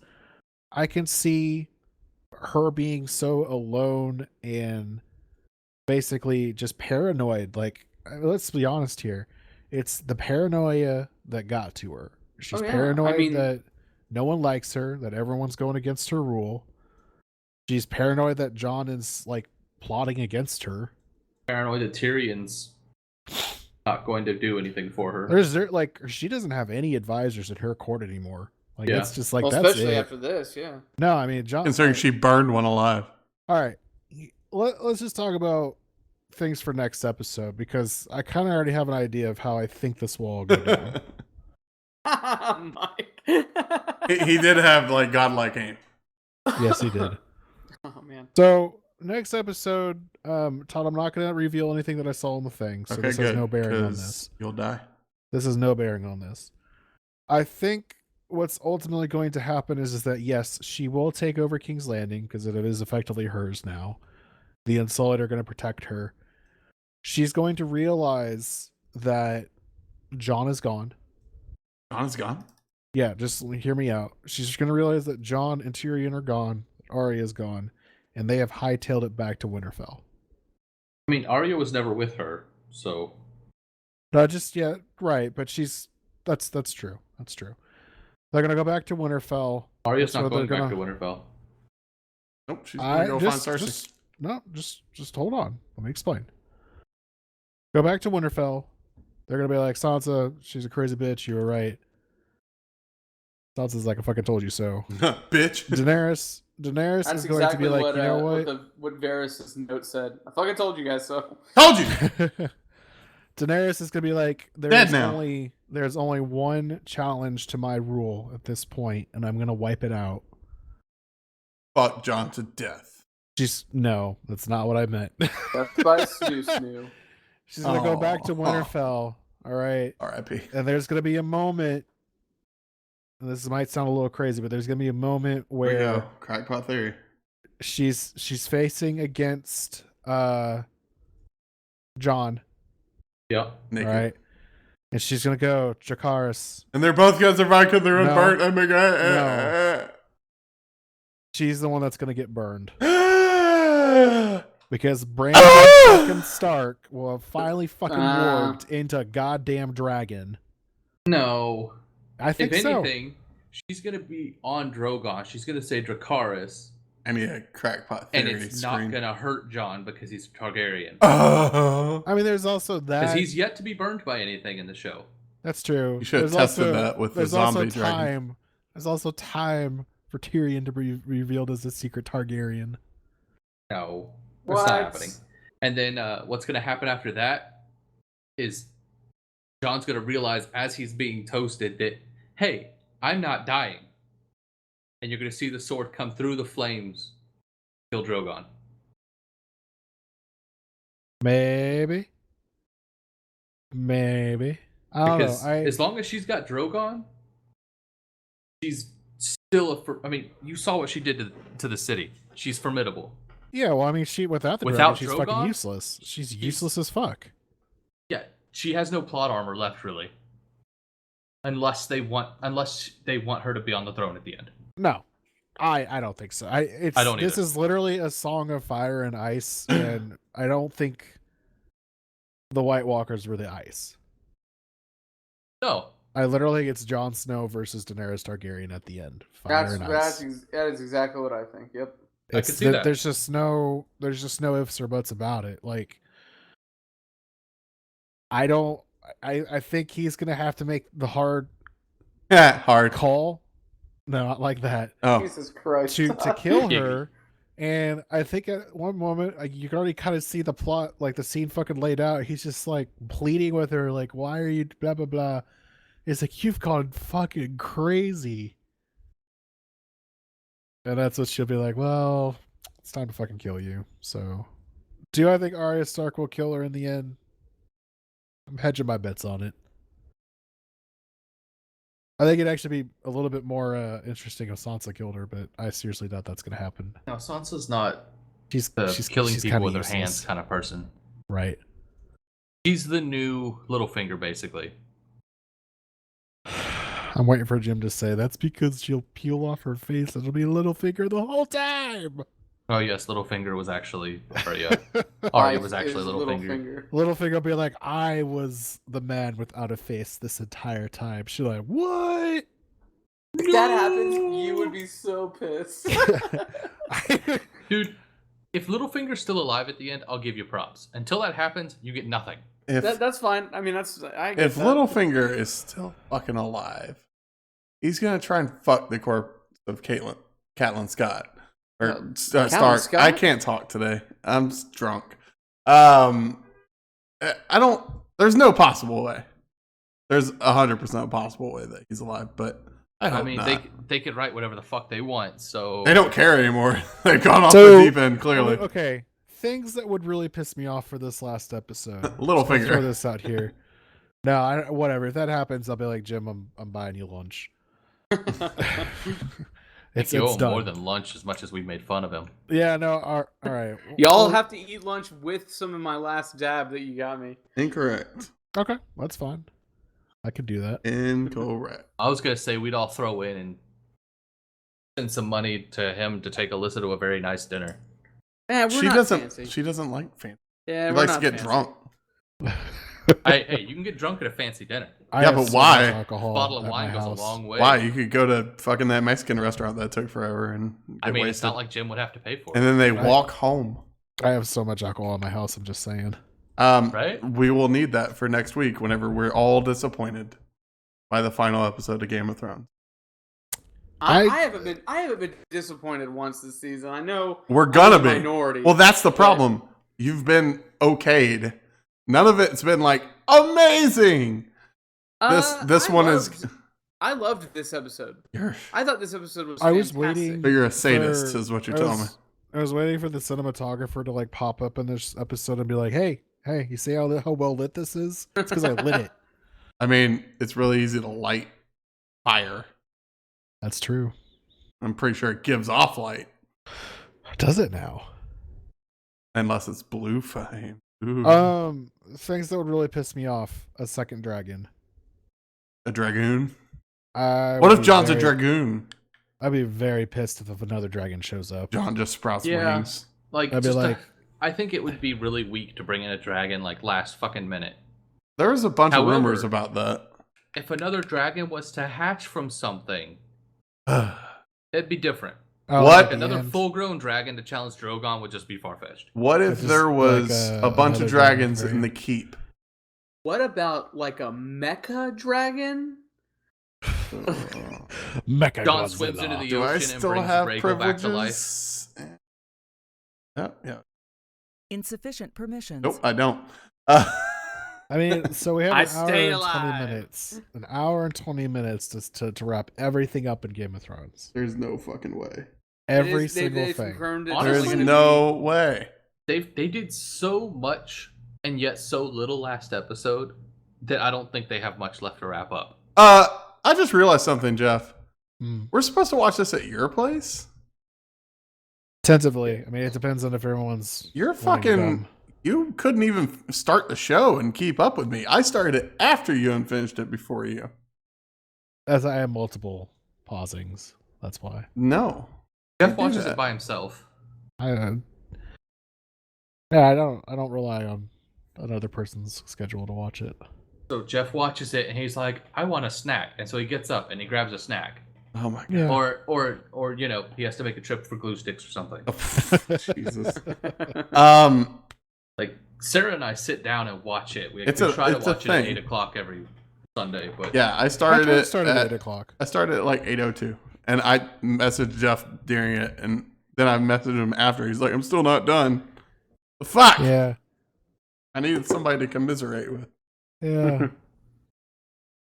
I can see her being so alone and basically just paranoid. Like, let's be honest here. It's the paranoia that got to her. She's paranoid that no one likes her, that everyone's going against her rule. She's paranoid that Jon is like plotting against her. Paranoid that Tyrion's not going to do anything for her. Like, she doesn't have any advisors at her court anymore. Like, it's just like, that's especially it. after this, yeah. No, I mean, Jon. Considering she burned one alive. All right, let's just talk about things for next episode, because I kind of already have an idea of how I think this will all go down. Mike. he did have like godlike aim. Yes, he did. Oh man. So next episode, Todd, I'm not going to reveal anything that I saw in the thing, so this has no bearing on this. You'll die. This has no bearing on this. I think what's ultimately going to happen is that yes, she will take over King's Landing because it is effectively hers now. The Unsullied are going to protect her. She's going to realize that Jon is gone. Jon is gone? Yeah, just hear me out. She's just going to realize that Jon and Tyrion are gone, Arya is gone, and they have hightailed it back to Winterfell. I mean, Arya was never with her, so... Not just yet, right, but that's true. That's true. They're going to go back to Winterfell. Arya's not going back to Winterfell. Nope, she's going to go find Cersei. Just hold on. Let me explain. Go back to Winterfell. They're going to be like, Sansa, she's a crazy bitch. You were right. Sansa's like, I fucking told you so. Bitch. Daenerys That's is going to be like, you know what Varys' note said. I fucking told you guys so. Told you! Daenerys is going to be like, there's only one challenge to my rule at this point, and I'm going to wipe it out. Fuck Jon to death. No, that's not what I meant. That's by Snoo. She's going to go back to Winterfell, all right? R.I.P. And there's going to be a moment and this might sound a little crazy, but there's gonna be a moment There we where go. Crackpot theory. she's facing against John, Yeah. Naked. right? And she's gonna go, Dracarys. And they're both gonna survive because they're No. unburnt. Oh my god. She's the one that's gonna get burned. No. Because Brandon fucking Stark will have finally fucking warped into a goddamn dragon. No. I think If so. anything, she's gonna be on Drogon. She's gonna say Dracarys, I need a crackpot and theory it's screen. not gonna hurt John because he's Targaryen. Oh. I mean, there's also that. Because he's yet to be burned by anything in the show. That's true. You should have There's tested also- that with the there's zombie also dragon. time. There's also time for Tyrion to be revealed as a secret Targaryen. No, that's What? not happening. And then what's going to happen after that is John's going to realize as he's being toasted that, hey, I'm not dying. And you're going to see the sword come through the flames, kill Drogon. Maybe. I don't Because know. as long as she's got Drogon, she's still I mean, you saw what she did to the city. She's formidable. Yeah, well, I mean, she without the Without dragon, she's fucking Drogon? useless. She's useless as fuck. Yeah, she has no plot armor left, really. Unless they want her to be on the throne at the end. No, I don't think so. I don't This either. is literally a song of fire and ice, and I don't think the White Walkers were the ice. No, I literally think it's Jon Snow versus Daenerys Targaryen at the end. Fire and ice. That is exactly what I think. Yep. I could see that. There's just no ifs or buts about it. Like, I think he's gonna have to make the hard Yeah, hard. call. No, not like that. Oh, Jesus Christ. To kill Yeah. her. And I think at one moment, like, you can already kind of see the plot, like the scene fucking laid out. He's just like pleading with her, like, "Why are you blah blah blah?" It's like, you've gone fucking crazy. And that's what she'll be like, "Well, it's time to fucking kill you." So, do I think Arya Stark will kill her in the end? I'm hedging my bets on it. I think it'd actually be a little bit more interesting if Sansa killed her, but I seriously doubt that's going to happen. no, Sansa's not She's killing people kinda with her useless. hands kind of person. Right. She's the new Littlefinger, basically. I'm waiting for Jim to say that's because she'll peel off her face and it'll be Littlefinger the whole time. Oh yes, Littlefinger was actually, or yeah, Arya was Life actually is Littlefinger. Littlefinger will be like, I was the man without a face this entire time. She's like, what? If that happens, you would be so pissed. Dude, if Littlefinger's still alive at the end, I'll give you props. Until that happens, you get nothing. if That's fine. I mean, I get if that. Littlefinger is still fucking alive, he's gonna try and fuck the corpse of Catelyn Scott or Stark. Scott? I can't talk today. I'm drunk. I don't. There's no possible way. There's 100% possible way that he's alive, but I hope I mean, not. they could write whatever the fuck they want. So They don't care anymore. They've gone off So- the deep end, clearly. Okay. Things that would really piss me off for this last episode. Littlefinger. Let's throw this out here. No, whatever. If that happens, I'll be like, Jim, I'm buying you lunch. you owe it's him done. more than lunch as much as we made fun of him. Yeah, no, all right. Y'all Well, have to eat lunch with some of my last dab that you got me. Incorrect. Okay, that's fine. I could do that. Incorrect. I was gonna say we'd all throw in and send some money to him to take Alyssa to a very nice dinner. Yeah, we're She not doesn't. fancy. She doesn't like fancy. Yeah, She we're likes not to get fancy. drunk. Hey, you can get drunk at a fancy dinner. I Yeah, have but so why? much alcohol A bottle of at my wine goes house. a long way. Why? You could go to fucking that Mexican restaurant that took forever and get I mean, wasted. it's not like Jim would have to pay for it, And then they Right. walk home. I have so much alcohol in my house. I'm just saying. right? We will need that for next week whenever we're all disappointed by the final episode of Game of Thrones. I- I haven't been disappointed once this season. I know We're gonna I'm a be. minority. Well, that's the but- problem. You've been okayed. None of it's been like amazing. This one is. I loved this episode. You're, I thought this episode was. I was fantastic. waiting. so you're a sadist, for- is what you're I telling me. was- I was waiting for the cinematographer to like pop up in this episode and be like, "Hey, you see how well lit this is? It's because I lit it." I mean, it's really easy to light fire. That's true. I'm pretty sure it gives off light. Does it now? Unless it's blue flame. Ooh. Things that would really piss me off: a second dragon. A dragoon? I What would if be John's a very- dragoon? I'd be very pissed if another dragon shows up. John just sprouts Yeah. wings. Like, I'd be just like- I think it would be really weak to bring in a dragon like last fucking minute. There was a bunch of However- rumors about that. If another dragon was to hatch from something, it'd be different. Oh, What? at Like the another end. full-grown dragon to challenge Drogon would just be far-fetched. What if Just there was like, a bunch another of dragons dragon, in the right? keep? What about like a mecha dragon? Mecha John swims into the Do I ocean and still brings have Rhaegal back to life. privileges? Yeah, yeah. Insufficient permissions. Nope, I don't. I mean, so we have I an hour stay and alive. 20 minutes. An hour and 20 minutes to wrap everything up in Game of Thrones. There's no fucking way. Every They single thing. confirmed it. Honestly, There's gonna no way. They did so much and yet so little last episode that I don't think they have much left to wrap up. I just realized something, Jeff. Hmm. We're supposed to watch this at your place? Tentatively. I mean, it depends on if everyone's. You're wanting to fucking. come. You couldn't even start the show and keep up with me. I started it after you and finished it before you. As I have multiple pausings. That's why. No. Jeff You do watches that. it by himself. Yeah, I don't rely on another person's schedule to watch it. So Jeff watches it and he's like, "I want a snack," and so he gets up and he grabs a snack, Oh my god. Yeah. or you know, he has to make a trip for glue sticks or something. Jesus. Like Sarah and I sit down and watch it. We It's try to a watch it at thing. 8:00 every Sunday, but Yeah, I I started tried to it. start at 8 o'clock. I started at like 8:02, and I messaged Jeff during it, and then I messaged him after. He's like, "I'm still not done." The fuck! Yeah. I needed somebody to commiserate with. Yeah.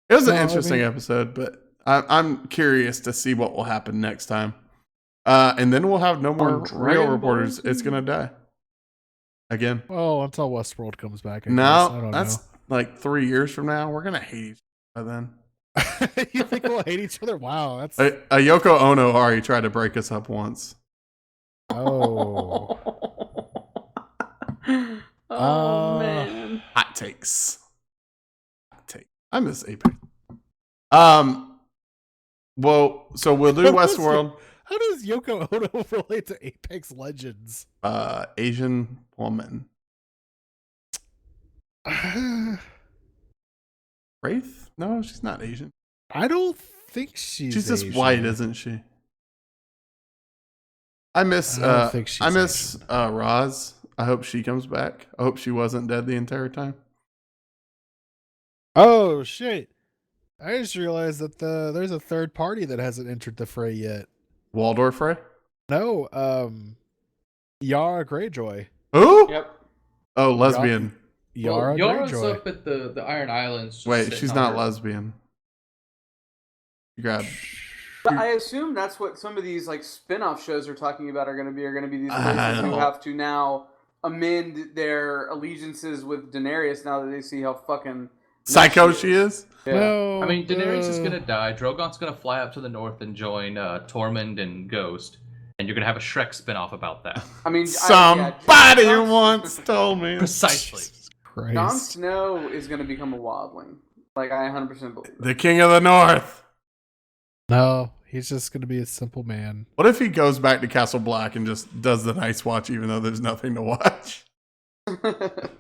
It was an No, I interesting mean- episode, but I'm curious to see what will happen next time. And then we'll have no more On real Dragon reporters. Ball It's Z? gonna die again. Well, until Westworld comes back. I guess. I No, don't that's like 3 years from now. We're gonna hate each other then. know. You think we'll hate each other? Wow, that's Yoko Ono already tried to break us up once. oh. Oh man. Hot takes. Hot take. I miss Apex. Well, so we'll do What was Westworld. How does Yoko Ono relate to Apex Legends? Asian woman. I Wraith? No, she's not Asian. don't think she's. She's just Asian. white, isn't she? I miss. I don't think she's I miss Roz. I hope she comes back. I hope she wasn't dead the entire time. Oh shit! I just realized that there's a third party that hasn't entered the fray yet. Waldorf Frey? No, Yara Greyjoy. Who? Yep. Oh, lesbian. Yara Yara's Greyjoy. up at the Iron Islands. just Wait, sitting she's on not her- lesbian. You grab. But I assume that's what some of these like spin-off shows are talking about are going to be these I places who know. have to now amend their allegiances with Daenerys now that they see how fucking Psycho nuts she is? Yeah. No, I mean, Daenerys is gonna die. Drogon's gonna fly up to the north and join Tormund and Ghost, and you're gonna have a Shrek spinoff about that. I mean, Somebody Jon- once told me. Precisely. Jesus Christ. Jon Snow is going to become a wildling. Like I 100% believe. The King of the North. No, he's just gonna be a simple man. What if he goes back to Castle Black and just does the Night's Watch even though there's nothing to watch? It.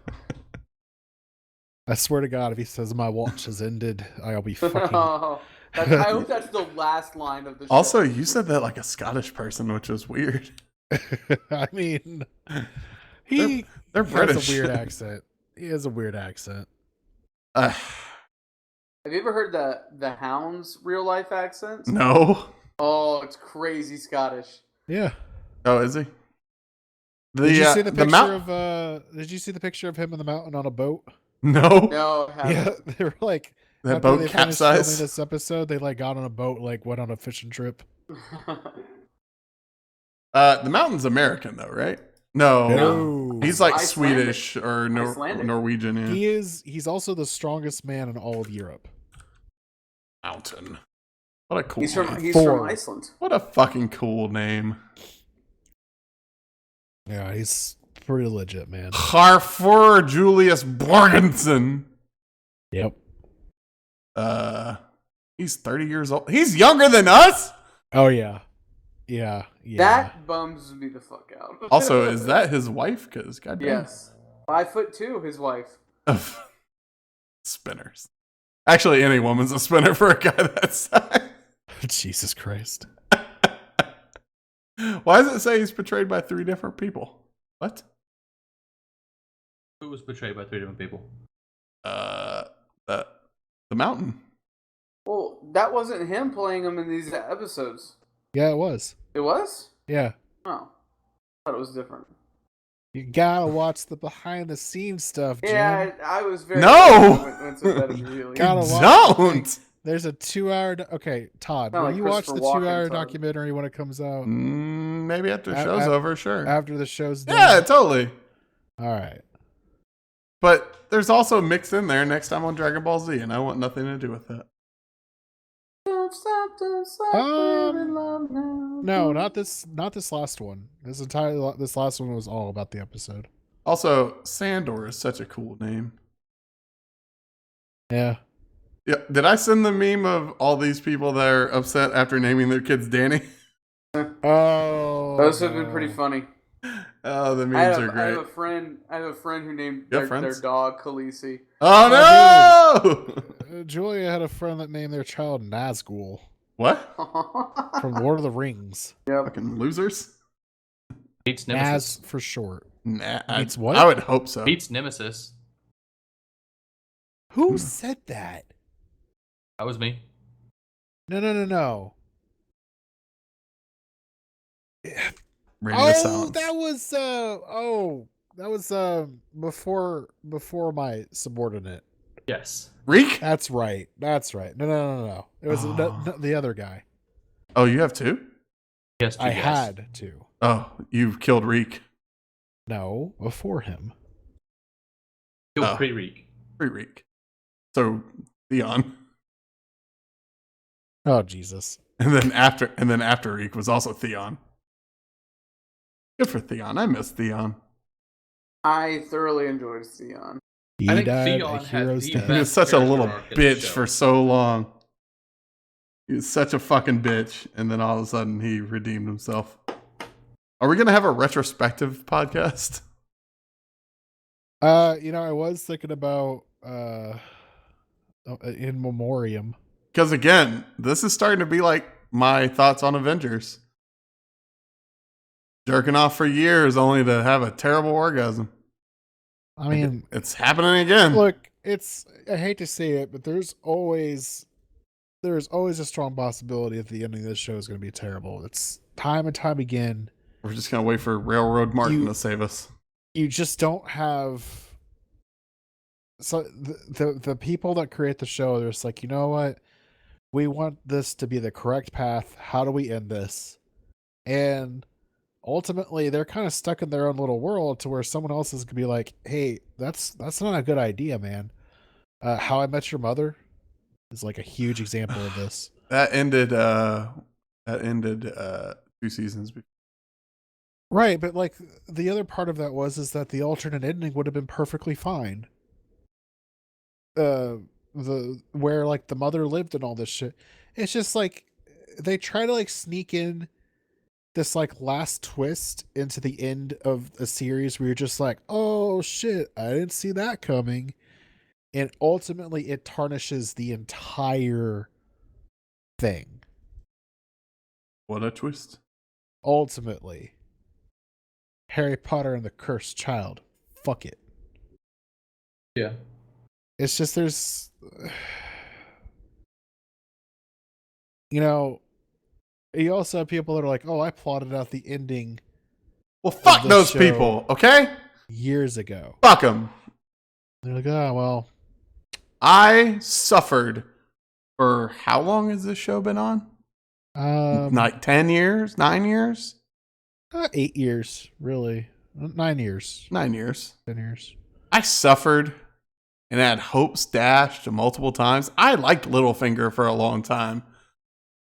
I swear to God, if he says my watch has ended, I'll be fucking. Oh, I hope that's the last line of the show. Also, you said that like a Scottish person, which was weird. I mean, he They're has British. a weird accent. He has a weird accent. Have you ever heard the Hound's real life accents? No. Oh, it's crazy Scottish. Yeah. Oh, is he? Did you see the picture mount- of? Did you see the picture of him in the mountain on a boat? No. No, I Yeah, haven't. they were like That after boat they finished filming capsized. this episode, they like got on a boat, like went on a fishing trip. The mountain's American though, right? No. No. He's like Icelandic. Swedish or Icelandic. Norwegian. Yeah. He's also the strongest man in all of Europe. Mountain. What a cool He's name. from Thor. Iceland. What a fucking cool name. Yeah, he's pretty legit, man. Harfur Julius Borgensen. Yep. He's 30 years old. He's younger than us? Oh yeah. Yeah. That bums me the fuck out. Also, is that his wife? Because goddamn. Yes. 5'2", his wife. Spinners. Actually, any woman's a spinner for a guy that size. Jesus Christ. Why does it say he's portrayed by 3 different people? What? Who was betrayed by 3 different people? The Mountain. Well, that wasn't him playing him in these episodes. Yeah, it was. It was? Yeah. Oh. I thought it was different. You gotta watch the behind the scenes stuff, Jim. Yeah, I was very... No! When some that is revealing. Gotta watch. Don't! There's a 2-hour... Okay, Todd, Kinda will like you watch the Christopher 2-hour Walken, Todd. documentary when it comes out? Maybe after the show's At- over, sure. After the show's done? Yeah, totally. All right. But there's also mixed in there next time on Dragon Ball Z, and I want nothing to do with that. Don't stop, we're in love now. No, not this last one. This last one was all about the episode. Also, Sandor is such a cool name. Yeah. Yeah, did I send the meme of all these people that are upset after naming their kids Danny? Oh. Those have been pretty funny. Oh, the I memes have, are I great. have a friend who named You have their friends? dog Khaleesi. Oh no! Julia had a friend that named their child Nazgul What? from Lord of the Rings. Yep. Fucking losers? Beats Nemesis. Naz for short. Nah, It's what? I would hope so. Beats Nemesis. Who said that? That was me. No. Radio silence. That was before my subordinate. Yes. Reek? That's right. No. It was the other guy. Oh, you have 2? Yes. I had to. Oh, you've killed Reek. No, before him. Killed Oh. pre-Reek. Free Reek. So, Theon. Oh Jesus. And then after Reek was also Theon. Good for Theon. I miss Theon. I thoroughly enjoyed Theon. He I think died Theon a had hero's the death. He was best such a character little arc in the bitch show. for so long. He was such a fucking bitch, and then all of a sudden he redeemed himself. Are we gonna have a retrospective podcast? I was thinking about in memoriam. Because again, this is starting to be like my thoughts on Avengers. Jerking off for years only to have a terrible orgasm. I mean, It's happening again. look, I hate to say it, but there's always a strong possibility that the ending of this show is going to be terrible. It's time and time again. We're just gonna wait for Railroad Martin You- to save us. You just don't have. So the people that create the show, they're just like, you know what? We want this to be the correct path. How do we end this? And ultimately, they're kind of stuck in their own little world to where someone else is gonna be like, "Hey, that's not a good idea, man." How I Met Your Mother is like a huge example of this. That ended 2 seasons before. Right, but like the other part of that is that the alternate ending would have been perfectly fine. The where like the mother lived and all this shit. It's just like they try to like sneak in this like last twist into the end of a series where you're just like, oh shit, I didn't see that coming. And ultimately it tarnishes the entire thing. What a twist. Ultimately. Harry Potter and the Cursed Child. Fuck it. Yeah. It's just there's you also have people that are like, oh, I plotted out the ending Well, fuck this those show- people, okay? years ago. Fuck them. They're like, oh well, I suffered for how long has this show been on? Like 10 years? 9 years? 8 years, really. 9 years. 9 years. 10 years. I suffered and had hopes dashed multiple times. I liked Littlefinger for a long time.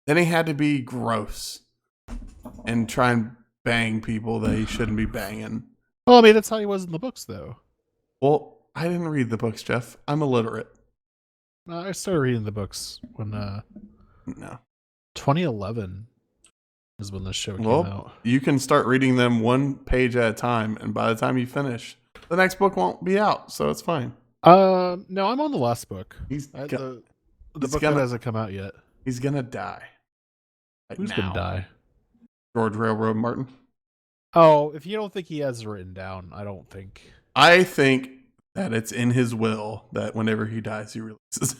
Then he had to be gross and try and bang people that he shouldn't be banging. Well, I mean, that's how he was in the books, though. Well, I didn't read the books, Jeff. I'm illiterate. I started reading the books when No. 2011 is when the show came Well, out. you can start reading them one page at a time, and by the time you finish, the next book won't be out, so it's fine. No, I'm on the last book. He's The he's book gonna- that hasn't come out yet. he's gonna die. Like Who's now. gonna die? George Railroad Martin. Oh, if you don't think he has it written down, I don't think. I think that it's in his will that whenever he dies, he releases.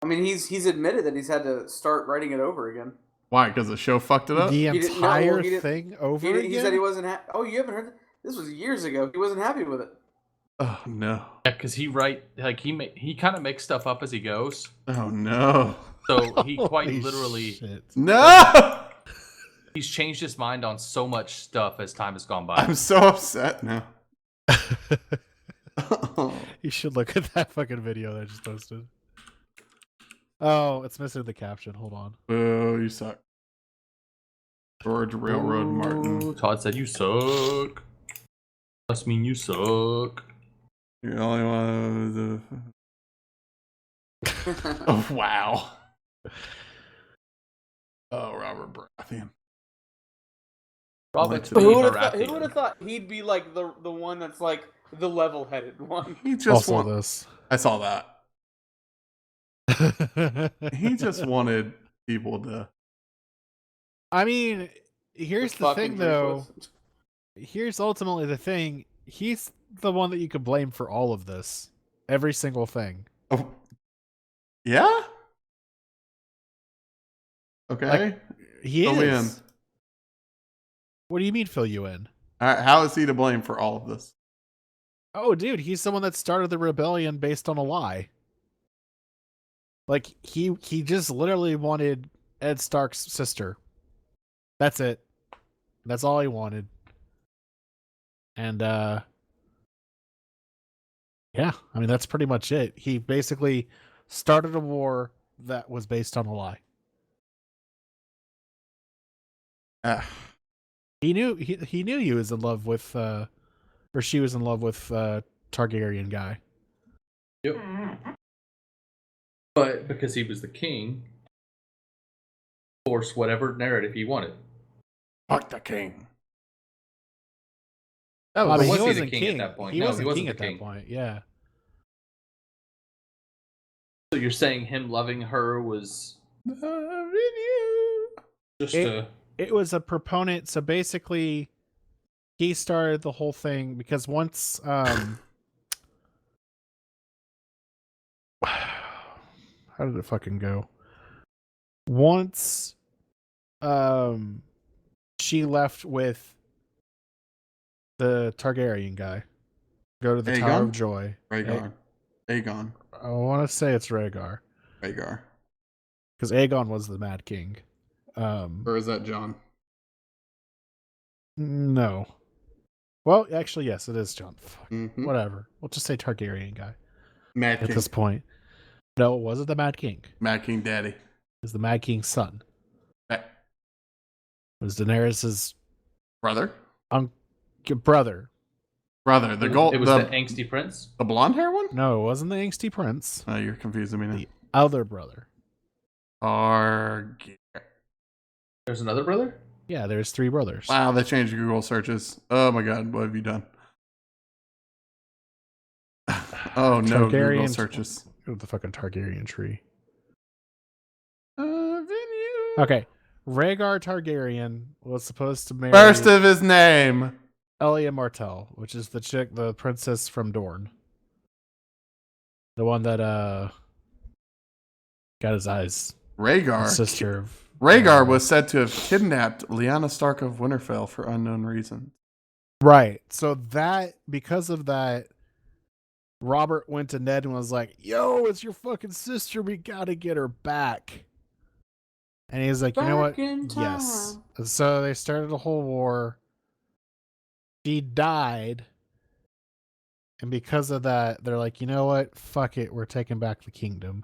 I mean, he's admitted that he's had to start writing it over again. Why? Because the show fucked it up. The He didn't- no, entire well, he didn't- thing over He again? said he wasn't. Oh, you haven't heard that? This was years ago. He wasn't happy with it. Oh no! Yeah, because he he kind of makes stuff up as he goes. Oh no! So he quite Holy literally shit. No! he's changed his mind on so much stuff as time has gone by. I'm so upset now. You should look at that fucking video that I just posted. Oh, it's missing the caption. Hold on. Oh, you suck. George Railroad Martin. Todd said you suck. Must mean you suck. You're the only one. Oh wow. Oh, Robert Baratheon. Robert Who Who B. would have Baratheon. thought he'd be like the one that's like the level-headed one? He just Also want, this. I saw that. He just wanted people to. I mean, here's the Fucking thing, though. ruthless. Here's ultimately the thing. He's the one that you could blame for all of this. Every single thing. Oh, yeah. Okay. Like, He Fill me in. is. What do you mean fill you in? All right, how is he to blame for all of this? Oh, dude, he's the one that started the rebellion based on a lie. Like, he just literally wanted Ed Stark's sister. That's it. That's all he wanted. And, yeah, I mean, that's pretty much it. He basically started a war that was based on a lie. He knew he knew he was in love with, or she was in love with Targaryen guy. Yep. But because he was the king, force whatever narrative he wanted. Fuck the king. That I mean, was he he wasn't the king at that point? He No, wasn't he wasn't king the at king. that point. Yeah. So you're saying him loving her was just a It was a proponent. So basically, he started the whole thing because once, how did it fucking go? Once, she left with the Targaryen guy, go to the Tower of Aegon? Joy. Rhaegar. Aegon. I want to say it's Rhaegar Rhaegar. because Aegon was the Mad King. Or is that John? No. Well, actually, yes, it is John. Fuck. Mm-hmm. Whatever. We'll just say Targaryen guy Mad at King. this point. No, it wasn't the Mad King. It Mad King Daddy. was the Mad King's son. That It was Daenerys' brother. brother. Brother. The gold. It was the angsty prince. the blonde hair one. No, it wasn't the angsty prince. Oh, you're confusing me now. The other brother. Targaryen. There's another brother. Yeah, there's 3 brothers. Wow, they changed Google searches. Oh my god, what have you done? Oh no, Google Targaryen- searches. Go to the fucking Targaryen tree. Venue. Okay. Rhaegar Targaryen was supposed to marry First of his name. Elia Martell, which is the princess from Dorne. The one that got his eyes. Rhaegar. Sister of Rhaegar was said to have kidnapped Lyanna Stark of Winterfell for unknown reasons. Right. So that because of that, Robert went to Ned and was like, "Yo, it's your fucking sister. We gotta get her back." And he's like, "You know what? Back in Yes." time. And so they started a whole war. She died. And because of that, they're like, "You know what? Fuck it. We're taking back the kingdom."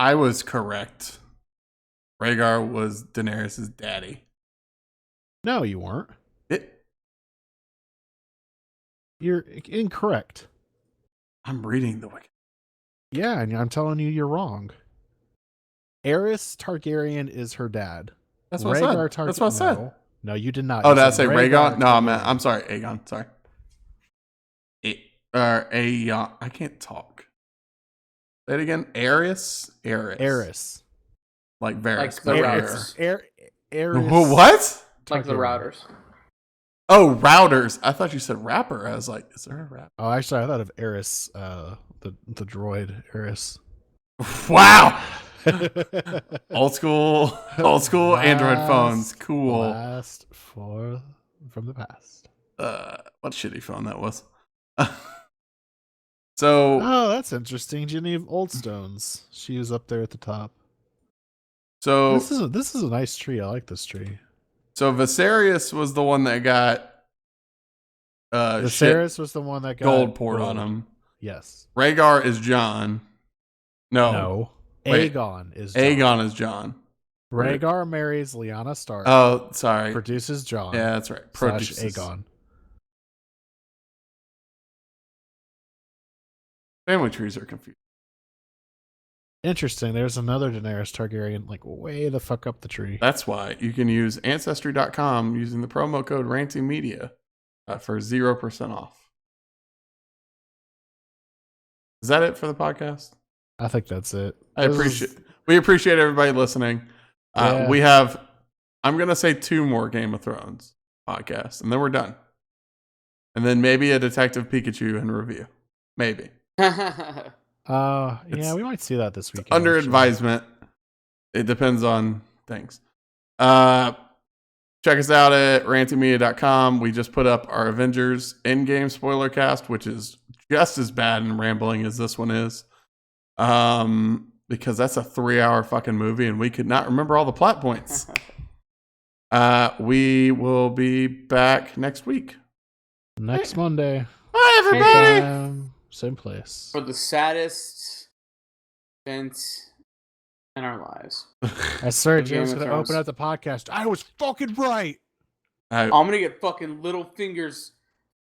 I was correct. Rhaegar was Daenerys' daddy. No, you weren't. You're incorrect. I'm reading the wiki. Yeah, and I'm telling you, you're wrong. Aerys Targaryen is her dad. That's what I said. That's what I said. No, you did not. Oh, You did I said say Rhaegar? No, Targaryen. I'm sorry, Aegon. Sorry. Aegon. I can't talk. Say it again. Aerys. Aerys. Like Varys. Like the routers. Aerys. What? Like the Targaryen. routers. Oh, routers. I thought you said rapper. I was like, is there a rapper? Oh, actually, I thought of Aerys, the droid Aerys. Wow. old school Android phones. Cool. Blast from the past. What shitty phone that was. So. Oh, that's interesting. Genevieve Oldstones. She was up there at the top. So this is a nice tree. I like this tree. So Viserys was the one that got Viserys was the one that got gold poured on him. Yes. Rhaegar is Jon. No. Wait. Aegon is Jon. Aegon is Jon. Rhaegar marries Lyanna Stark. Oh, sorry. Produces Jon. Yeah, that's right. Produces Aegon. Family trees are confused. Interesting. There's another Daenerys Targaryen, like way the fuck up the tree. That's why you can use Ancestry.com using the promo code RantingMedia for 0% off. Is that it for the podcast? I think that's it. We appreciate everybody listening. Yeah. We have, I'm going to say 2 more Game of Thrones podcasts, and then we're done. And then maybe a Detective Pikachu in review. Maybe. Yeah, we might see that this weekend. Under advisement. It depends on things. Check us out at rantingmedia.com. We just put up our Avengers Endgame Spoilercast, which is just as bad and rambling as this one is. Because that's a 3-hour fucking movie and we could not remember all the plot points. We will be back next week. Next Monday. Bye, everybody. Same time, same place. For the saddest event in our lives. I swear, Game Jim's of going to Thrones. open up the podcast. I was fucking right. I'm gonna get fucking little fingers,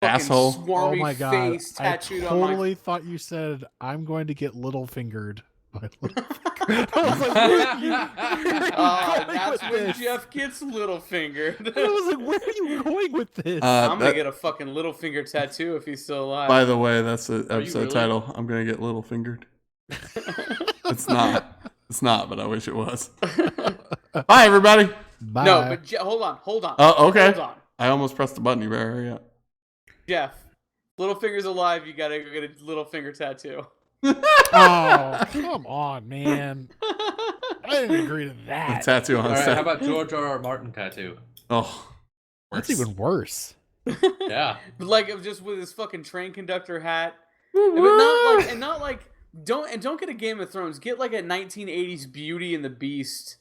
fucking Asshole. Oh swarmy my god! face I tattooed on my. totally thought you said I'm going to get little fingered. By little finger. I was like, where are you going that's with when this? Jeff gets little fingered. I was like, where are you going with this? I'm gonna get a fucking little finger tattoo if he's still alive. By the way, that's the episode really? title. I'm going to get little fingered. It's not. It's not, but I wish it was. Bye, everybody. Bye. No, but hold on. Oh, okay. Hold on. I almost pressed the button. You better hurry up. Jeff, Littlefinger's alive. You gotta go get a little finger tattoo. Oh, come on, man. I didn't agree to A that. tattoo on All right, set. how about George R.R. Martin tattoo? Oh, That's even worse. Yeah. But like, just with his fucking train conductor hat. But don't get a Game of Thrones. Get like a 1980s Beauty and the Beast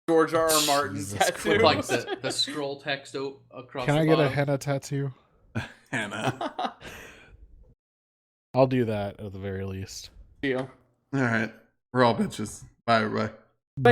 George R.R. Martin Jesus tattoo. With like the scroll text across Can the I get a bottom. henna tattoo? Hannah. I'll do that at the very least. Deal. All right. We're all bitches. Bye, everybody. Bye.